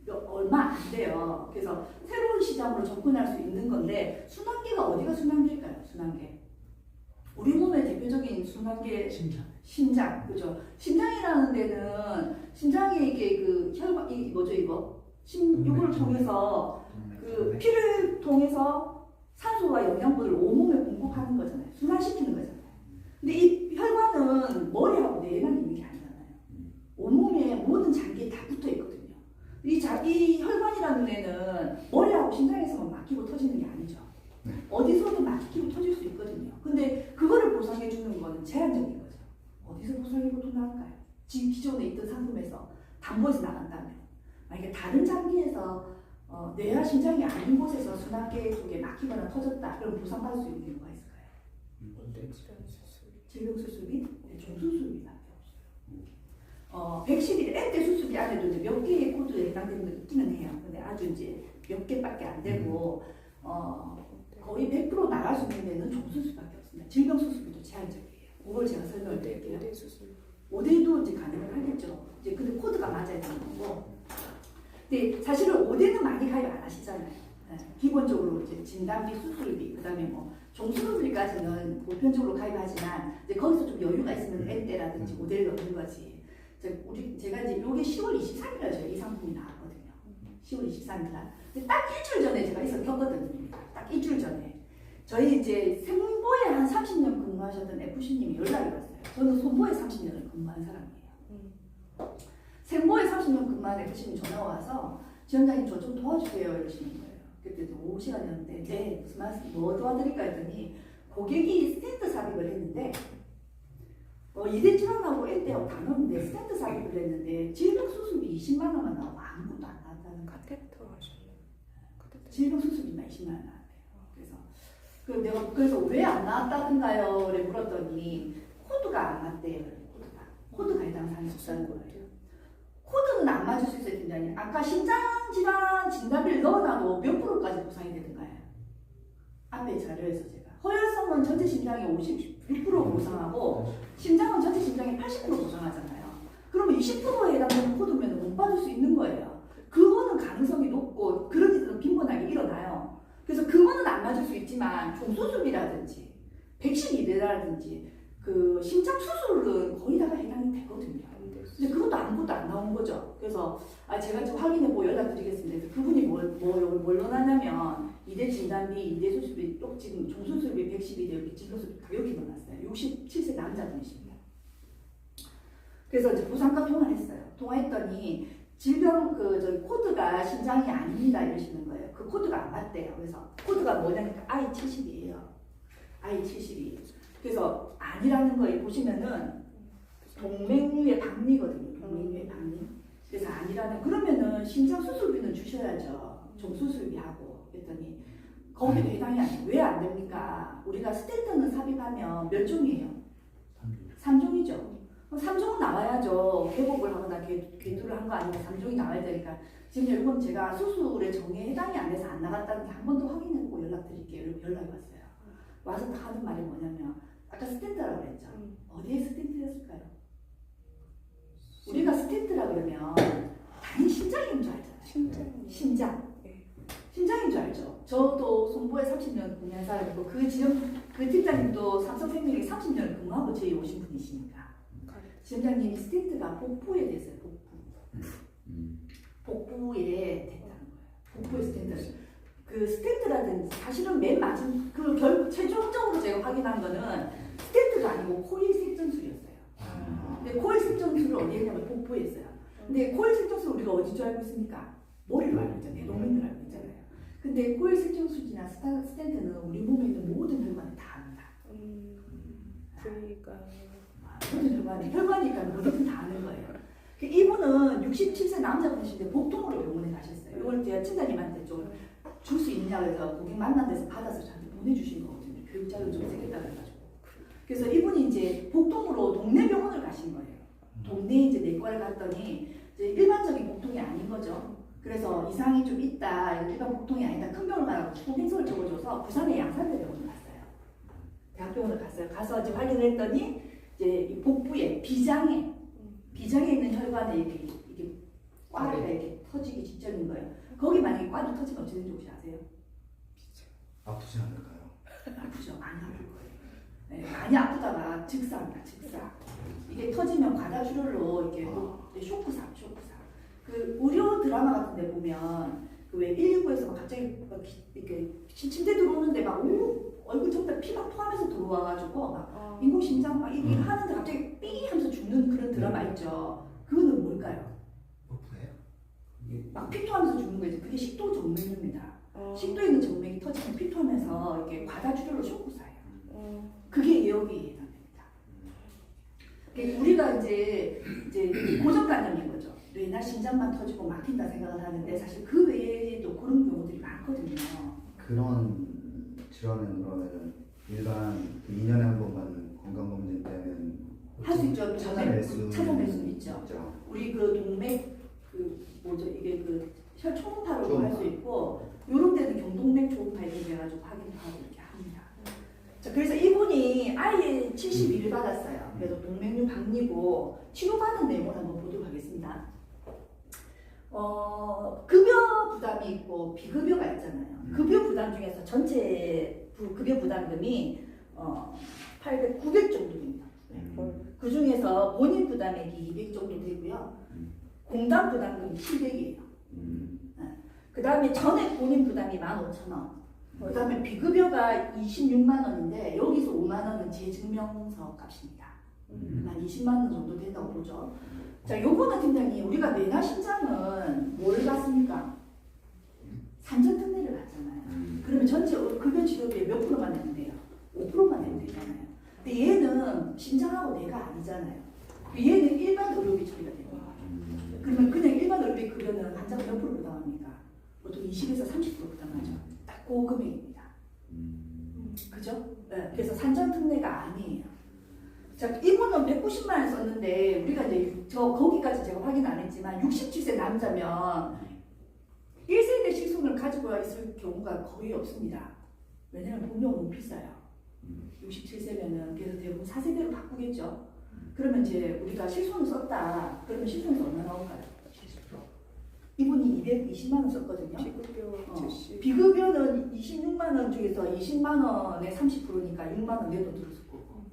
얼마 안 돼요. 그래서 새로운 시장으로 접근할 수 있는 건데 순환계가 어디가 순환계일까요? 순환계. 우리 몸의 대표적인 순환계 심장, 그죠? 심장이라는 데는 심장에 이게 그 혈관 이 뭐죠 이거? 이걸 통해서 그 피를 통해서 산소와 영양분을 온몸에 공급하는 거잖아요. 순환시키는 거잖아요. 근데 이 혈관은 머리하고 뇌에만 있는 게 아니잖아요. 온몸에 모든 장기에 다 붙어 있거든요. 이 혈관이라는 데는 머리하고 심장에서만 막히고 터지는 게 아니죠. 어디서든 막히고 터질 수 있거든요. 근데 그거를 보상해 주는 거는 제한적인 거죠. 어디서 보상이고 돈 나올까요? 지금 기존에 있던 상품에서 담보에서 나간다면 만약에 다른 장기에서 뇌와 심장이 아닌 곳에서 순환계 쪽에 막히거나 터졌다. 그럼 보상받을 수 있는 이유가 있을까요? 질병 수술비? 네, 종수술비밖에 없어요. 111 N대 수술비 안에도 이제 몇 개의 코드에 해당되는 게 있기는 해요. 근데 아주 이제 몇 개밖에 안 되고 거의 100% 나갈 수 있는 데는 종수술밖에 없습니다. 질병 수술비도 제한적이에요. 그걸 제가 설명을 드릴게요. 5대 수술. 5대도 이제 가능을 하겠죠. 이제 근데 코드가 맞아야 되는 거고. 근데 사실은 5대는 많이 가입 안 하시잖아요. 네. 기본적으로 이제 진단비, 수술비, 그다음에 뭐 종수술비까지는 보편적으로 가입하지만 이제 거기서 좀 여유가 있으면 N대라든지 5대를 넣는 거지. 제가 이제 요게 10월 23일에 이 상품이 나왔거든요. 10월 23일 날. 딱 일주일 전에 제가 있었거든요. 딱 일주일 전에. 저희 이제 생보에 한 30년 근무하셨던 FC님이 연락이 왔어요. 저는 손보에 30년을 근무한 사람이에요. 생보에 30년 근무한 FC님 전화가 와서 지원장님 저 좀 도와주세요 이러시는 거예요. 그때 오후 시간이었는데 네 무슨 말씀 뭐 도와드릴까 했더니 고객이 스텐트 삽입을 했는데 2대 질환하고 1대하고 다 넣었는데 스텐트 삽입을 했는데 질병 수술비 20만 원만 나오고 아무것도 안 나왔다는 거예요. 카테터 하셨나요? 질병 수술비만 20만 원 나왔대요. 그래서 왜 안 나왔다던가요? 를 물었더니 코드가 안 맞대요. 코드가 해당 사항이 없다는 거예요. 코드는 안 맞을 수 있어요, 팀장님. 아까 심장 질환 진단비를 넣어놔도 몇 프로까지 보상이 되는가요? 앞에 자료에서 제가 허혈성은 전체 심장의 56% 보상하고 심장은 전체 심장의 80% 보상하잖아요. 그러면 20%에 해당되는 코드면 못 받을 수 있는 거예요. 그거는 가능성이 높고 그런 일은 빈번하게 일어나요. 그래서 그거는 안 맞을 수 있지만 종수술비라든지 백신 이대라든지 그 심장 수술은 거의 다가 해당이 되거든요. 근데 그것도 아무것도 안 나온 거죠. 그래서 제가 좀 확인해보고 연락드리겠습니다. 그래서 그분이 뭘 원하냐면 2대 진단비, 2대 수술비, 또 지금 종수술비 112대 진료수술비 가격이 넣어놨어요. 67세 남자분이십니다. 그래서 이제 부산과 통화를 했어요. 통화했더니 질병 저기 코드가 심장이 아닙니다 이러시는 거예요. 그 코드가 안 맞대요. 그래서 코드가 뭐냐니까 I70이에요. I70이. 그래서 아니라는 거에 보시면은 동맥류의 박리거든요. 동맥류의 박리. 그래서 아니라는 그러면은 심장 수술비는 주셔야죠. 종수술비하고 했더니 거기도 해당이 안 돼요. 왜 안 됩니까? 우리가 스텐트는 삽입하면 몇 종이에요? 3종이죠. 3종은 나와야죠. 회복을 하거나 궤도를 한 거 아니면 3종이 나와야 되니까 지금 이건 제가 수술의 정의에 해당이 안 돼서 안 나갔다는 게 한 번 더 확인해보고 연락드릴게요. 이렇게 연락이 왔어요. 와서 딱 하는 말이 뭐냐면 아까 스텐트라고 그랬죠. 어디에 스텐트였을까요? 우리가 스텐트라 그러면 당연히 심장인 줄 알잖아요. 심장. 심장인 줄 알죠. 저도 송보에 30년 근무한 사람이고 그 팀장님도 삼성생명에 30년 근무하고 저희 오신 분이시니까 팀장님이 스텐트가 복부에 됐어요. 복부에 됐다는 거예요. 복부에 스텐트. 그 스텐트라든지 사실은 맨 마지막 결국 최종적으로 제가 확인한 거는 스텐트가 아니고 코일 색전술이었어요. 근데 코일 색전술을 어디에 했냐면 복부에 했어요. 근데 코일 색전술 우리가 어디 줄 알고 있습니까? 머리로 알고 있잖아요. 내동맥을 알고 있잖아요. 근데 코일 색전술이나 스텐트는 우리 몸에 있는 모든 혈관을 다 합니다. 그러니까 모든 혈관이니까 뭐든 다 하는 거예요. 이분은 67세 남자분이신데 복통으로 병원에 가셨어요. 이걸 제가 팀장님한테 좀 줄 수 있냐 그래서 고객 만난 데서 받아서 저한테 보내주신 거거든요. 교육자료 좀 쓰겠다 그래가지고. 그래서 이분이 이제 복통으로 동네 병원을 가신 거예요. 동네 이제 내과를 갔더니 이제 일반적인 복통이 아닌 거죠. 그래서 이상이 좀 있다, 일반 복통이 아니다, 큰 병을 가라고 행서를 적어줘서 부산의 양산대병원을 갔어요. 대학병원을 갔어요. 가서 이제 확인을 했더니 이제 복부에 비장에 있는 혈관에 이게 꽈가 이렇게 터지기 직전인 거예요. 거기 만약에 꽈도 터지면 어떻게 되는지 혹시 아세요? 아프지 않을까요? 아프죠. 많이 아플 거예요. 네, 많이 아프다가 즉사입니다. 즉사. 이게 터지면 과다출혈로 이렇게 쇼크사. 그 의료 드라마 같은 데 보면 그 왜 119에서 막 갑자기 막 이렇게 침대 들어오는데 막 얼굴 전부 다 피 막 토하면서 들어와가지고 막 인공심장 막 이게 하는데 갑자기 삐 하면서 죽는 그런 드라마 있죠. 그거는 뭘까요? 막 피토하면서 죽는 거지. 그게 식도 정맥입니다. 식도에 있는 정맥이 터지면 피토하면서 이렇게 과다출혈로 쇼크사예요. 그게 예역이 해당됩니다. 우리가 이제 고정관념인 거죠. 뇌나 심장만 터지고 막힌다 생각을 하는데 사실 그 외에도 그런 경우들이 많거든요. 그런 질환은 그러면 일반 2년에 한 번 받는 건강검진 때는 할 수 있죠. 찾아낼 수 있죠. 우리 그 동맥 이게 혈 초음파로 할 수 있고 요런 데는 경동맥 초음파 이렇게 해가지고 확인하고 이렇게 합니다. 자, 그래서 이분이 아예 72를 받았어요. 그래서 동맥류 박리고 치료받은 내용을 한번 보도록 하겠습니다. 급여 부담이 있고 비급여가 있잖아요. 급여 부담 중에서 전체 급여 부담금이 900 정도 됩니다. 그 중에서 본인 부담액이 200 정도 되고요. 공단 부담금이 700이에요. 그 다음에 전액 본인 부담이 15,000원. 그 다음에 비급여가 26만 원인데 여기서 5만 원은 재증명서 값입니다. 한 20만 원 정도 된다고 보죠. 자, 요거는 팀장님 우리가 뇌나 심장은 뭘 받습니까? 산전특례를 받잖아요. 그러면 전체 급여 치료비의 몇 프로만 내면 돼요? 5%만 내면 되잖아요. 근데 얘는 심장하고 뇌가 아니잖아요. 얘는 일반 의료비 처리가 돼요. 그러면 그냥 일반 의료비 급여는 환자가 몇 프로 부담합니까? 보통 20에서 30% 부담하죠. 딱 그 금액입니다. 그죠? 네. 그래서 산전특례가 아니에요. 자, 이분은 190만 원 썼는데 우리가 이제 거기까지 제가 확인 안 했지만 67세 남자면 1세대 실손을 가지고 있을 경우가 거의 없습니다. 왜냐하면 보험료가 너무 비싸요. 67세면은 그래서 대부분 4세대로 바꾸겠죠. 그러면 이제 우리가 실손을 썼다. 그러면 실손에서 얼마 나올까요? 70%. 이분이 220만 원 썼거든요. 비급여는 26만 원 중에서 20만 원에 30%니까 6만 원 내 돈 들었을 거고.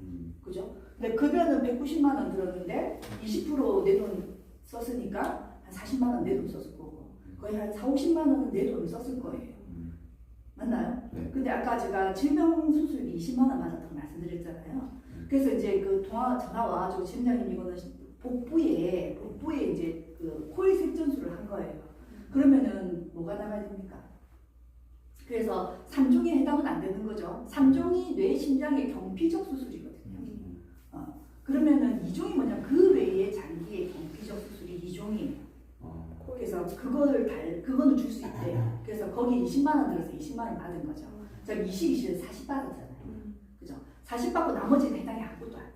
그죠? 근데 급여는 190만 원 들었는데 20% 내 돈 썼으니까 한 40만 원 내 돈 썼을 거고. 거의 한 4, 50만 원은 내 돈을 썼을 거예요. 맞나요? 네. 근데 아까 제가 질병 수술비 20만 원 받았다고 말씀드렸잖아요. 그래서 이제 그 전화 와가지고 팀장님 이거는 복부에 이제 그 코일 색전술을 한 거예요. 그러면은 뭐가 나가야 됩니까? 그래서 3종에 해당은 안 되는 거죠. 3종이 뇌 심장의 경피적 수술이거든요. 그러면은 2종이 뭐냐면 그 외에 장기의 경피적 수술이 2종이에요. 그래서 거기 20만 원 들어서 20만 원 받은 거죠. 자, 20은 40 받았잖아요. 그죠? 40 받고 나머지는 해당이 아무것도 안 돼.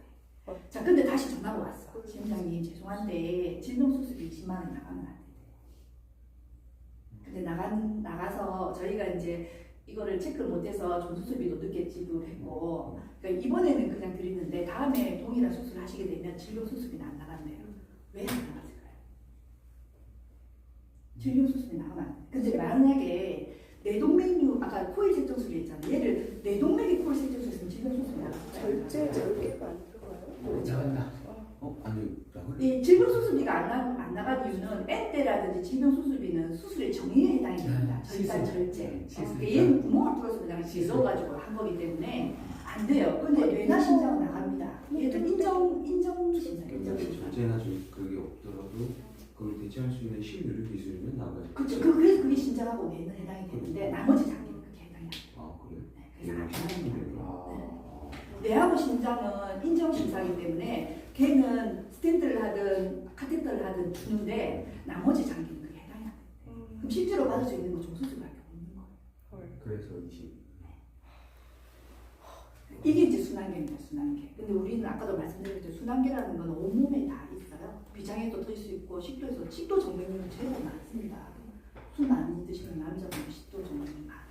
자, 근데 다시 전화가 왔어. 지점장님 죄송한데 질병수습이 20만 원이 나가면 안 돼. 근데 나가서 저희가 이제 이거를 체크를 못해서 전수술비도 늦게 지불했고, 그러니까 이번에는 그냥 드리는데 다음에 동일한 수술을 하시게 되면 질병수습비는 안 나간대요. 왜 안 나갔을까요? 질병수습이 나가면 안 돼. 근데 만약에 뇌동맥류 아까 코일 세정술이 있잖아요. 얘를 뇌동맥이 코일 세정술 했으면 질병수습이 나갈까요? 절개가 안 들어가요? 나간다. 아니 나가. 이 질병수술비가 안 나간 이유는 N대라든지 질병수술비는 수술의 정의에 해당이 됩니다. 절단 절제. 그러니까 얘는 구멍을 뚫어서 그냥 질러가지고 한 거기 때문에 안 돼요. 근데 뇌나 심장은 나갑니다. 얘는 인정 심사. 절제나 그게 없더라도 그걸 대체할 수 있는 신유료 기술이면 나가죠. 그렇죠. 그래서 그게 심장하고 뇌는 해당이 되는데 나머지 장기는 그게 해당이 안 돼요. 아 그래? 네, 그래서 안 나갑니다. 아. 뇌하고 심장은 인정 심사이기 때문에 걔는 스탠드를 하든 카테터를 하든 주는데 나머지 장기는 그게 해당이 안 돼요. 그럼 실제로 받을 수 있는 건 종수술밖에 없는 거예요. 그래서 20. 이게 이제 순환계입니다. 순환계. 근데 우리는 아까도 말씀드렸죠. 순환계라는 건 온몸에 다 있어요. 비장에도 뜰 수 있고 식도에서 식도 정맥류는 제일 많습니다. 술 많이 드시는 남자분은 식도 정맥류 많아요.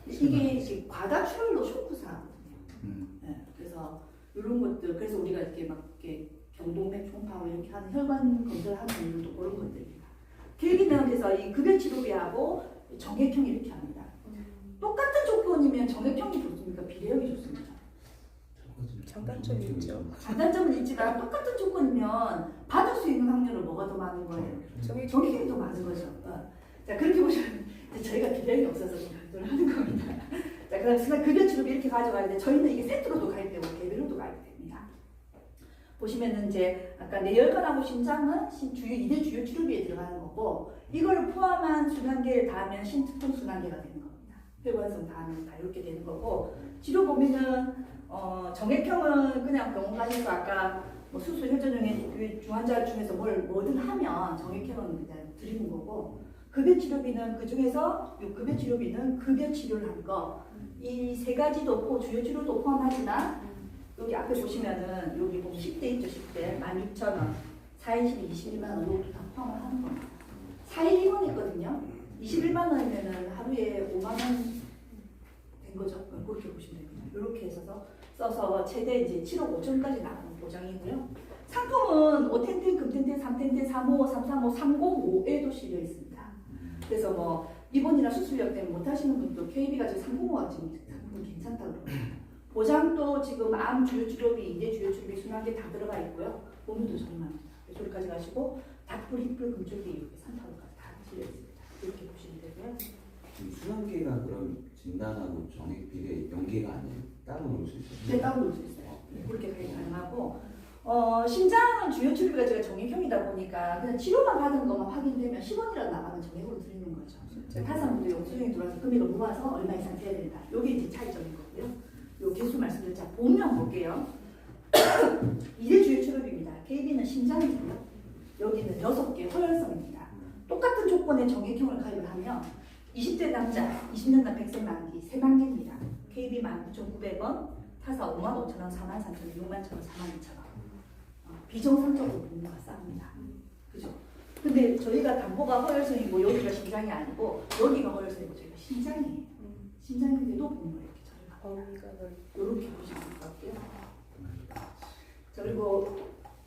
이게 이제 과다출혈로 쇼크사거든요. 네, 그래서 이런 것들 그래서 우리가 이렇게 막 이렇게 경동맥 총파고 이렇게 하는 혈관 검사를 하는 이유도 그런 것들입니다. 계기는 그래서 이 급여치료비하고 정액형 이렇게 합니다. 똑같은 조건이면 정액형이 좋습니까? 비례형이 좋습니까? 장단점이 있죠. 장단점은 있지만 똑같은 조건이면 받을 수 있는 확률은 뭐가 더 많은 거예요? 정액형이 더 많은 거죠. 자 그렇게 보시면 저희가 비례형이 없어서 좀 강조를 하는 겁니다. 자 그다음 순간 급여치료비 이렇게 가져가는데 저희는 이게 세트로도 가입되고 개별로도 가입됩니다. 보시면은 이제 아까 뇌혈관하고 심장은 주요 2대 주요 치료비에 들어가는 거고 이걸 포함한 순환계를 다하면 신특성 순환계가 되는 겁니다. 혈관성 다하면 다 이렇게 되는 거고 치료 범위는 정액형은 그냥 병원 가셔서 아까 뭐 수술 혈전형의 중환자 중에서 뭐든 하면 정액형은 그냥 드리는 거고 급여치료비는 그 중에서 급여치료비는 급여치료를 한 거 이 세 가지도 주요 치료도 포함하지만 여기 앞에 보시면은 여기 보면 10대 있죠 10대 16,000원 4일 21만 원 이것도 다 포함을 하는 겁니다. 4일 입원했거든요. 21만 원이면은 하루에 5만 원 된 거죠. 그렇게 보시면 됩니다. 이렇게 해서 써서 최대 이제 7억 5천까지 나가는 보장이고요. 상품은 5텐텐, 금텐텐, 3텐텐, 355, 335, 305에도 실려 있습니다. 그래서 뭐 입원이나 수술력 때문에 못 하시는 분도 KB가 지금 305가 지금 상품 괜찮다고 그럽니다. 보장도 지금 암 주요 치료비, 2대 주요 치료비, 순환계 다 들어가 있고요. 보험도 저렴합니다. 저기까지 가시고 닭불, 힙불, 금줄기 이렇게 3타로까지 다 실려 있습니다. 이렇게 보시면 되고요. 지금 순환계가 그럼 진단하고 정액 비례 연계가 아니에요? 따로 놓을 수 있어요? 네, 따로 놓을 수 있어요. 그렇게 가능하고 심장은 주요 치료비가 제가 정액형이다 보니까 그냥 치료만 받은 것만 확인되면 10원이라도 나가면 정액으로 드리는 거죠. 타산분들이 영수증이 들어와서 금액을 모아서 얼마 이상 돼야 된다. 이게 이제 차이점인 거고요. 요 개수 말씀드렸죠. 자, 보면 볼게요. 2대 주요 치료비입니다. KB는 심장이고요. 여기는 6개 허혈성입니다. 똑같은 조건의 정액형을 가입을 하면 20대 남자, 20년간 100세 만기, 3만기입니다. KB 19,900원, 타사 55,000원, 43,000원, 61,000원, 42,000원. 비정상적으로 보험료가 쌉니다. 그죠? 근데 저희가 담보가 허혈성이고 여기가 심장이 아니고 여기가 허혈성이고 저희가 심장이에요. 심장인데도 보험료 이렇게 저렴합니다. 이렇게 보시면 될 것 같고요. 자 그리고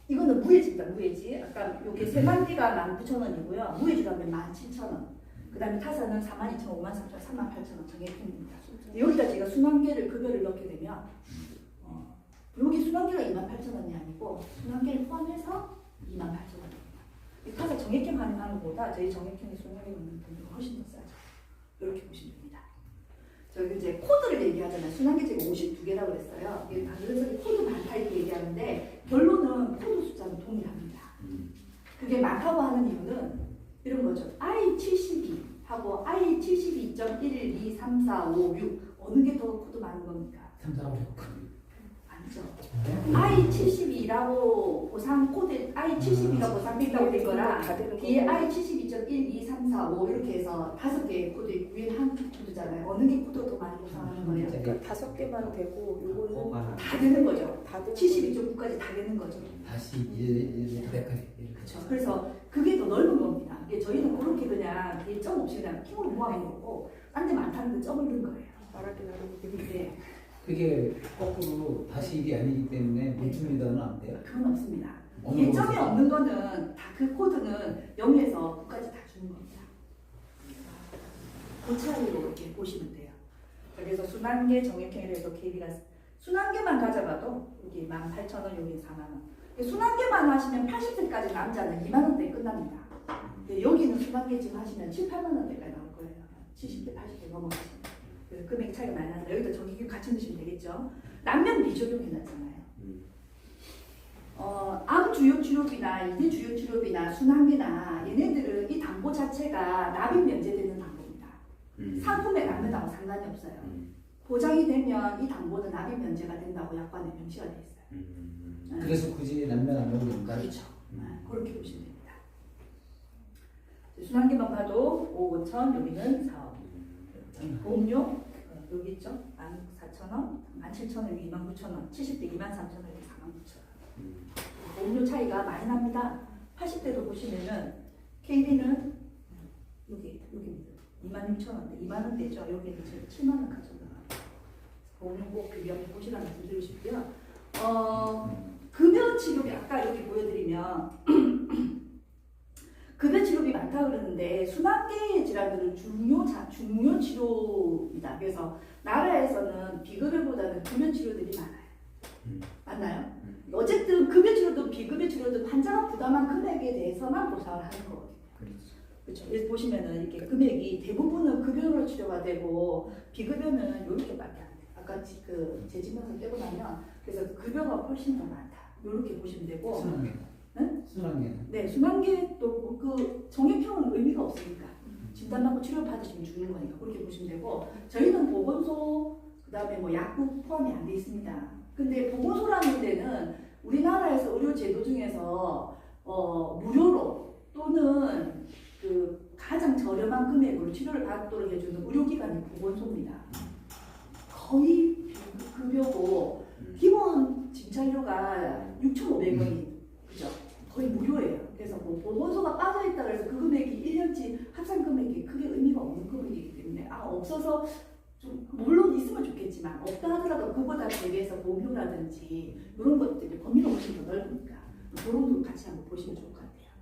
이거는 무해지입니다. 무해지. 아까 여기 3만기가 19,000원이고요. 무해지가 하면 17,000원. 그 다음에 타사는 42,000원, 53,000원, 38,000원 정액형입니다. 여기다 제가 순환계를 급여를 넣게 되면 여기 순환계가 28,000원이 아니고 순환계를 포함해서 28,000원입니다. 타사 정액형 가능한 것보다 저희 정액형의 순환계 넣는 돈이 훨씬 더 싸죠. 이렇게 보시면 됩니다. 저희 이제 코드를 얘기하잖아요. 순환계 제가 52개라고 그랬어요. 그래서 코드 많다 이렇게 얘기하는데 결론은 코드 숫자는 동일합니다. 그게 많다고 하는 이유는 이런 거죠. I72 하고 I72.1, 2, 3, 4, 5, 6 어느 게 더 코드 많은 겁니까? 3, 4, 5, 6. 아니죠. I72 72라고 보상 코드 I72가 보상된다고 된 거라 다 되는 뒤에 거구나. I72.1, 2, 3, 4, 5 이렇게 해서 5개의 코드 있고 위에 한 코드잖아요. 어느 게 코드가 더 많이 보상하는 거예요? 그러니까 5개만 되고 요거는 허가 다 되는 거죠. 다 되는 72.9까지 다 되는 거죠. 다시 100까지. 그렇죠. 그래서 그게 더 넓은 겁니다. 이게 저희는 그렇게 그냥 뒤에 점 없이 그냥 킹으로 모아놓은 거고 딴 데 많다는 데 점을 넣은 거예요. 말하기 나름이기 네, 그게 거꾸로 다시 일이 아니기 때문에 멈춥니다는 안 돼요? 그건 없습니다. 어느 이게 점이 곳에서? 없는 거는 다 그 코드는 0에서 9까지 다 주는 겁니다. 그 차이로 이렇게 보시면 돼요. 그래서 순환계 정액형이라 해서 KB가 순환계만 가져가도 여기 18,000원, 여기 4만원. 순환계만 하시면 80세까지 남자는 2만원대에 끝납니다. 근데 여기는 순환계 지금 하시면 7, 8만원대까지 나올 거예요. 70대, 80대 넘어가시면. 그래서 금액 차이가 많이 나는데 여기도 정액형 같이 넣으시면 되겠죠. 남면 비적용해놨잖아요. 암 주요 치료비나 이대 주요 치료비나 순환계나 얘네들은 이 담보 자체가 납입 면제되는 담보입니다. 상품에 남는다고 상관이 없어요. 보장이 되면 이 담보는 납입 면제가 된다고 약관에 명시가 되어 있어요. 네. 그래서 굳이 남면 안 넣어도 된다. 그렇죠. 네, 그렇게 보시면 됩니다. 순환계만 봐도 5, 5천, 여기는 4억. 보험료 여기 있죠. 14,000원, 17,000원, 여기 29,000원, 70대 23,000원, 여기 49,000원. 보험료 차이가 많이 납니다. 80대도 보시면은 KB는 여기입니다. 26,000원대, 2만원대죠. 여기는 7만원 가져나가요. 보험료 꼭 비교하면 보시라고 말씀드리고 싶고요. 급여 치료비 아까 이렇게 보여드리면 급여 치료비 많다 그러는데 순환계 질환들은 중요 치료입니다. 그래서 나라에서는 비급여보다는 급여 치료들이 많아요. 맞나요? 어쨌든 급여 치료든 비급여 치료든 환자가 부담한 금액에 대해서만 보상을 하는 거거든요. 그렇죠. 여기 보시면은 이렇게 금액이 대부분은 급여로 치료가 되고 비급여는 이렇게밖에 안 돼요. 아까 그 재직면서 떼고 나면 그래서 급여가 훨씬 더 많다. 이렇게 보시면 되고. 순환계. 응? 순환계. 네, 순환계도 그 정액형은 의미가 없으니까 진단받고 치료 받으시면 주는 거니까 그렇게 보시면 되고 저희는 보건소 그다음에 뭐 약국 포함이 안 돼 있습니다. 근데 보건소라는 데는 우리나라에서 의료 제도 중에서 무료로 또는 그 가장 저렴한 금액으로 치료를 받도록 해주는 의료기관이 보건소입니다. 거의 급여고 기본 진찰료가 6,500원이 그죠? 거의 무료예요. 그래서 뭐 보건소가 빠져있다 그래서 그 금액이 1년치 합산 금액이 크게 의미가 없는 금액이기 때문에 없어서 좀 물론 있으면 좋겠지만 없다 하더라도 그보다 대비해서 보험료라든지 이런 것들이 범위가 훨씬 더 넓으니까 그런 거 같이 한번 보시면 좋을 것 같아요.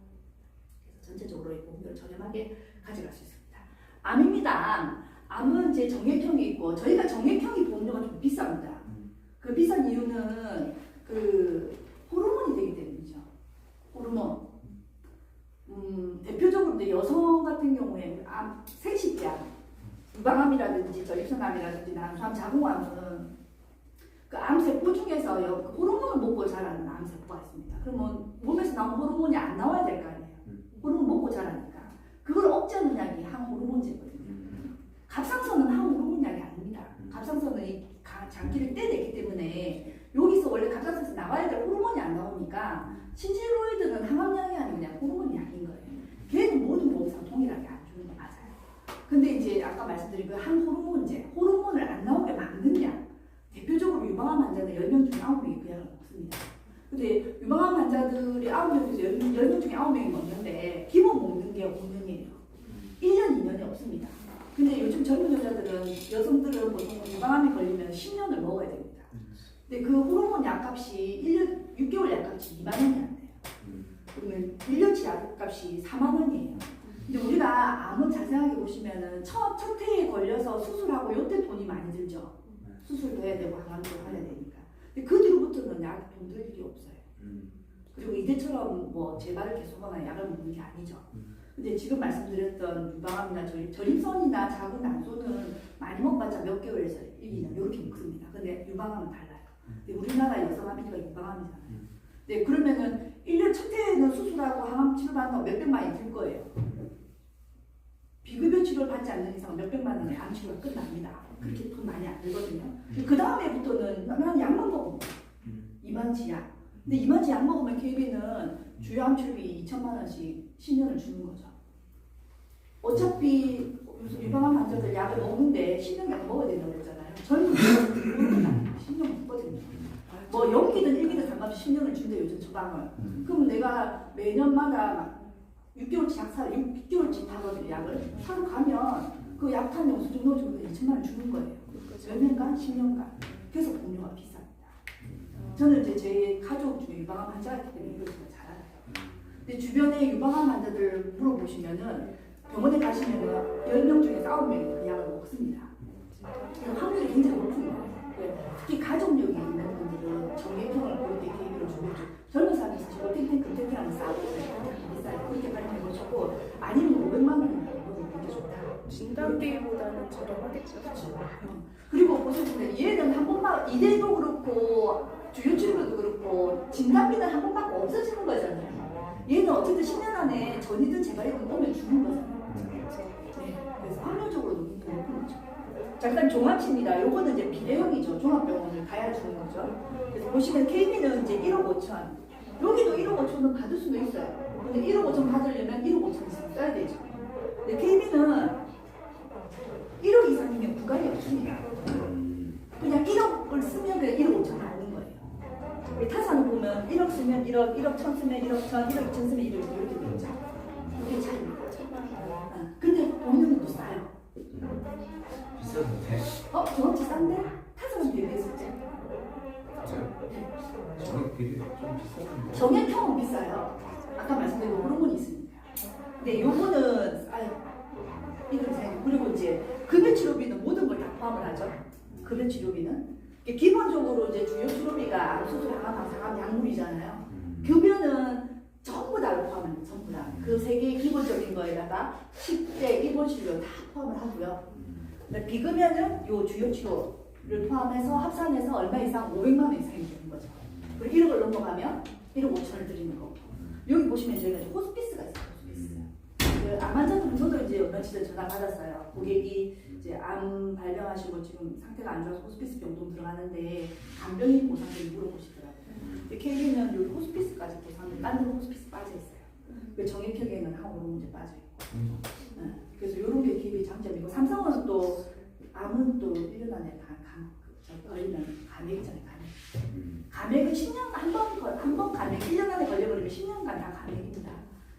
그래서 전체적으로 이 보험료를 저렴하게 가져갈 수 있습니다. 암입니다. 암은 이제 정액형이 있고 저희가 정액형이 보험료가 좀 비쌉니다. 그 비싼 이유는 그 호르몬이 되기 때문이죠. 호르몬. 대표적으로 이제 여성 같은 경우에 암, 생식기암, 유방암이라든지 저입선암이라든지 난소암, 자궁암은 그 암세포 중에서 그 호르몬을 먹고 자라는 암세포가 있습니다. 그러면 몸에서 나온 호르몬이 안 나와야 될 거 아니에요. 호르몬 먹고 자라니까. 그걸 억제하는 약이 항호르몬제거든요. 갑상선은 항호르몬 약이 아닙니다. 갑상선은 이 장기를 떼내기 때문에 여기서 원래 갑상선에서 나와야 될 호르몬이 안 나오니까 신체로이드는 항암약이 아니고 그냥 호르몬 약인 거예요. 걔는 모든 몸상 동일하게 안 주는 거 맞아요. 근데 이제 아까 말씀드린 그 항호르몬제, 호르몬을 안 나오게 막는 약. 대표적으로 유방암 환자는 10명 중에 9명이 그 약을 먹습니다. 근데 유방암 환자들이 9명 중에 10명 중에 9명이 먹는데 기본 먹는 게 5년이에요. 1년, 2년이 없습니다. 근데 요즘 젊은 여자들은, 여성들은 보통 유방암이 걸리면 10년을 먹어야 됩니다. 근데 그 호르몬 약값이 1년, 6개월 약값이 2만 원이 안 돼요. 그러면 1년치 약값이 4만 원이에요. 근데 우리가 암은 자세하게 보시면은 첫 해에 걸려서 수술하고 요때 돈이 많이 들죠. 수술도 해야 되고 항암도 해야 되니까. 근데 그 뒤로부터는 약 돈 들 일이 없어요. 그리고 이때처럼 뭐 재발을 계속하거나 약을 먹는 게 아니죠. 근데 지금 말씀드렸던 유방암이나 저림선이나 자궁 난소는 많이 먹봤자 몇 개월에서 1, 2년 이렇게 먹습니다. 근데 유방암은 달라요. 근데 우리나라 여성암이니까 유방암이잖아요. 네, 그러면은 1년 첫 해에는 수술하고 항암 치료받는다고 몇백만이 들 거예요. 비급여 치료를 받지 않는 이상은 몇백만 원에 암 치료가 끝납니다. 그렇게 돈 많이 안 들거든요. 그 다음에부터는 난 약만 먹으면 2만 원치 약. 근데 이만치 약 먹으면 KB는 주요 함출비 2천만 원씩 10년을 주는 거죠. 어차피 유방암 환자들 약을 먹는데 10년간 먹어야 된다고 했잖아요. 젊은 분들은 10년 먹거든요. 뭐 연기든 일기든 상관없이 10년을 준대 요즘 처방을. 그럼 내가 매년마다 막 6개월치 약 사러 6개월치 타거든요 약을. 사러 가면 그 약탄 영수증 넣어주면 2천만 원 주는 거예요. 몇 년간? 10년간. 그래서 보험료가 비쌉니다. 저는 이제 제 가족 중에 유방암 환자가 있기 때문에 이걸 제가 잘 알아요. 근데 주변에 유방암 환자들 물어보시면은 병원에 가시면은 10명 중에서 9명이 그 약을 먹습니다. 확률이 굉장히 높은 거예요. 특히 가족력이 있는 분들은 정액형을 고를 때 KB를 주고 젊은 사람이 사실 탱탱 금탱탱하면 싸고 비싸요. 그렇게 활용해보시고 아니면 500만 원이나 먹으면 되게 좋다. 진단비보다는 저렴하겠죠. 그리고 보시면 얘는 한 번만 이대도 그렇고 주요치료도 그렇고 진단비는 한 번만 없어지는 거잖아요. 얘는 어쨌든 10년 안에 전이든 재발이든 오면 죽는 거잖아요. 네, 그래서 확률적으로 높은 거죠. 자, 일단 종합치입니다. 요거는 이제 비례형이죠. 종합병원을 가야 주는 거죠. 그래서 보시면 KB는 이제 1억 5천. 여기도 1억 5천은 받을 수도 있어요. 근데 1억 5천 받으려면 1억 5천 이상 써야 되죠. 근데 KB는 1억 이상이면 부과이 없습니다. 그냥 1억을 쓰면 그냥 1억 5천 나오는 거예요. 타사는 보면 1억 쓰면 1억, 1억 1천 쓰면 1억 1천, 1억 2천 쓰면 1억 이렇게 되죠. 이게 차이입니다. 근데 보험료는 또 싸요. 비싼데? 정확히 싼데? 타사는 비교했을 때. 정액비리 좀 비싼데? 정액형은 비싸요. 아까 말씀드린 호르몬이 있으니까. 근데 요거는 이건 생 그리고 이제 급여치료비는 모든 걸 다 포함을 하죠. 급여치료비는 기본적으로 이제 주요 치료비가 암 수술, 항암, 항암 약물이잖아요. 급여는 전부 다 포함합니다. 전부 다. 그 세 개의 기본적인 거에다가 식대, 입원실료 다 포함을 하고요. 비급여는 요 주요 치료를 포함해서 합산해서 얼마 이상 500만 원 이상이 되는 거죠. 그리고 1억을 넘어가면 1억 5천을 드리는 거고. 여기 보시면 저희가 호스피스가 있어요. 호스피스. 그 암 환자분들도 이제 며칠 전에 전화 받았어요. 고객이 이제 암 발병하시고 지금 상태가 안 좋아서 호스피스 병동 들어가는데 간병인 보상을 물어보시더라고요. 근데 KB는 여기 호스피스까지 보상을 다른 호스피스 빠져 있어요. 그 정액형에는 항우로 문제 빠져 있고. 그래서 이런 게 KB의 장점이고 삼성은 또 암은 또 1년 안에 걸리면 감액이잖아요. 감액은 10년 한번 감액 1년 안에 걸려버리면 10년간 다 감액입니다.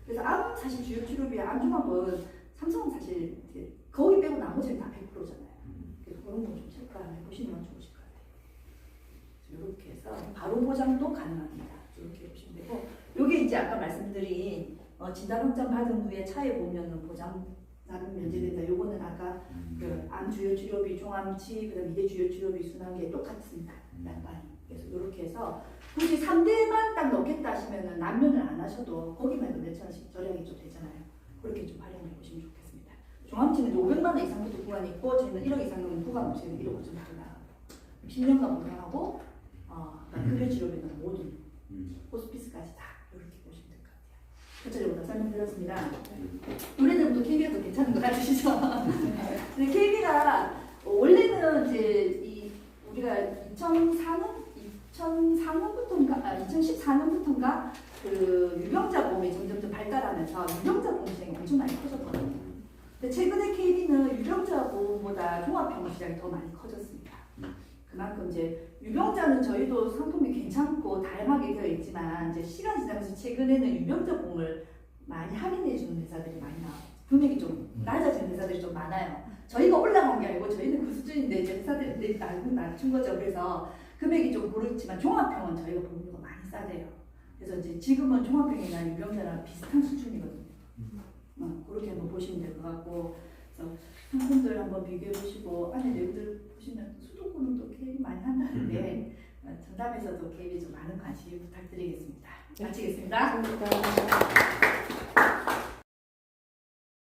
그래서 암 사실 주요 치료비 암종합은 삼성은 사실 이제 거기 빼고 나머지는 다 100%잖아요. 그래서 그런 거 좀 체크해 보시면 좋으실 것 같아요. 이렇게 해서 바로 보장도 가능합니다. 이렇게 보시면 되고 여기 이제 아까 말씀드린 진단 확정 받은 후에 차에 보면은 보장 나는 면제된다. 요거는 아까 그 암 주요 치료비, 종암치, 그다음 이대 주요 치료비 순환계 똑같습니다. 약간 그래서 이렇게 해서 굳이 3대만 딱 넣겠다 하시면은 난면을 안 하셔도 거기만 해도 몇천 원씩 절약이 좀 되잖아요. 그렇게 좀 활용해 보시면 좋겠습니다. 종암치는 500만 원 이상부터 구간이 있고 저희는 1억 이상은 구간 없이 1억 5천 달라. 10년간 보장하고 급여 치료비는 모든 호스피스까지 다 이렇게 보시면 될 것 같아요. 전체적으로 다 설명드렸습니다. 노래들도 KB가 더 괜찮은 것 같으시죠? 근데 KB가 원래는 이제 우리가 2014년부터인가 그 유병자 보험이 점점 발달하면서 유병자 보험 시장이 엄청 많이 커졌거든요. 근데 최근에 KB는 유병자 보험보다 종합병원 시장이 더 많이 커졌습니다. 그만큼 이제 유병자는 저희도 상품이 괜찮고 다양하게 되어 있지만 이제 시간 지나면서 최근에는 유병자 보험을 많이 할인해 주는 회사들이 많이 나와요. 금액이 좀 낮아진 회사들이 좀 많아요. 저희가 올라간 게 아니고 저희는 그 수준인데 이제 회사들이 낮춘 거죠. 그래서 금액이 좀 그렇지만 종합병원 저희가 보험료가 많이 싸대요. 그래서 이제 지금은 종합병이나 유병자랑 비슷한 수준이거든요. 그렇게 한번 보시면 될 것 같고, 그래서 상품들 한번 비교해 보시고 안에 내용들 보시면 수도권은 또 KB 많이 한다는데 전담에서도 KB 좀 많은 관심 부탁드리겠습니다. 마치겠습니다. 감사합니다.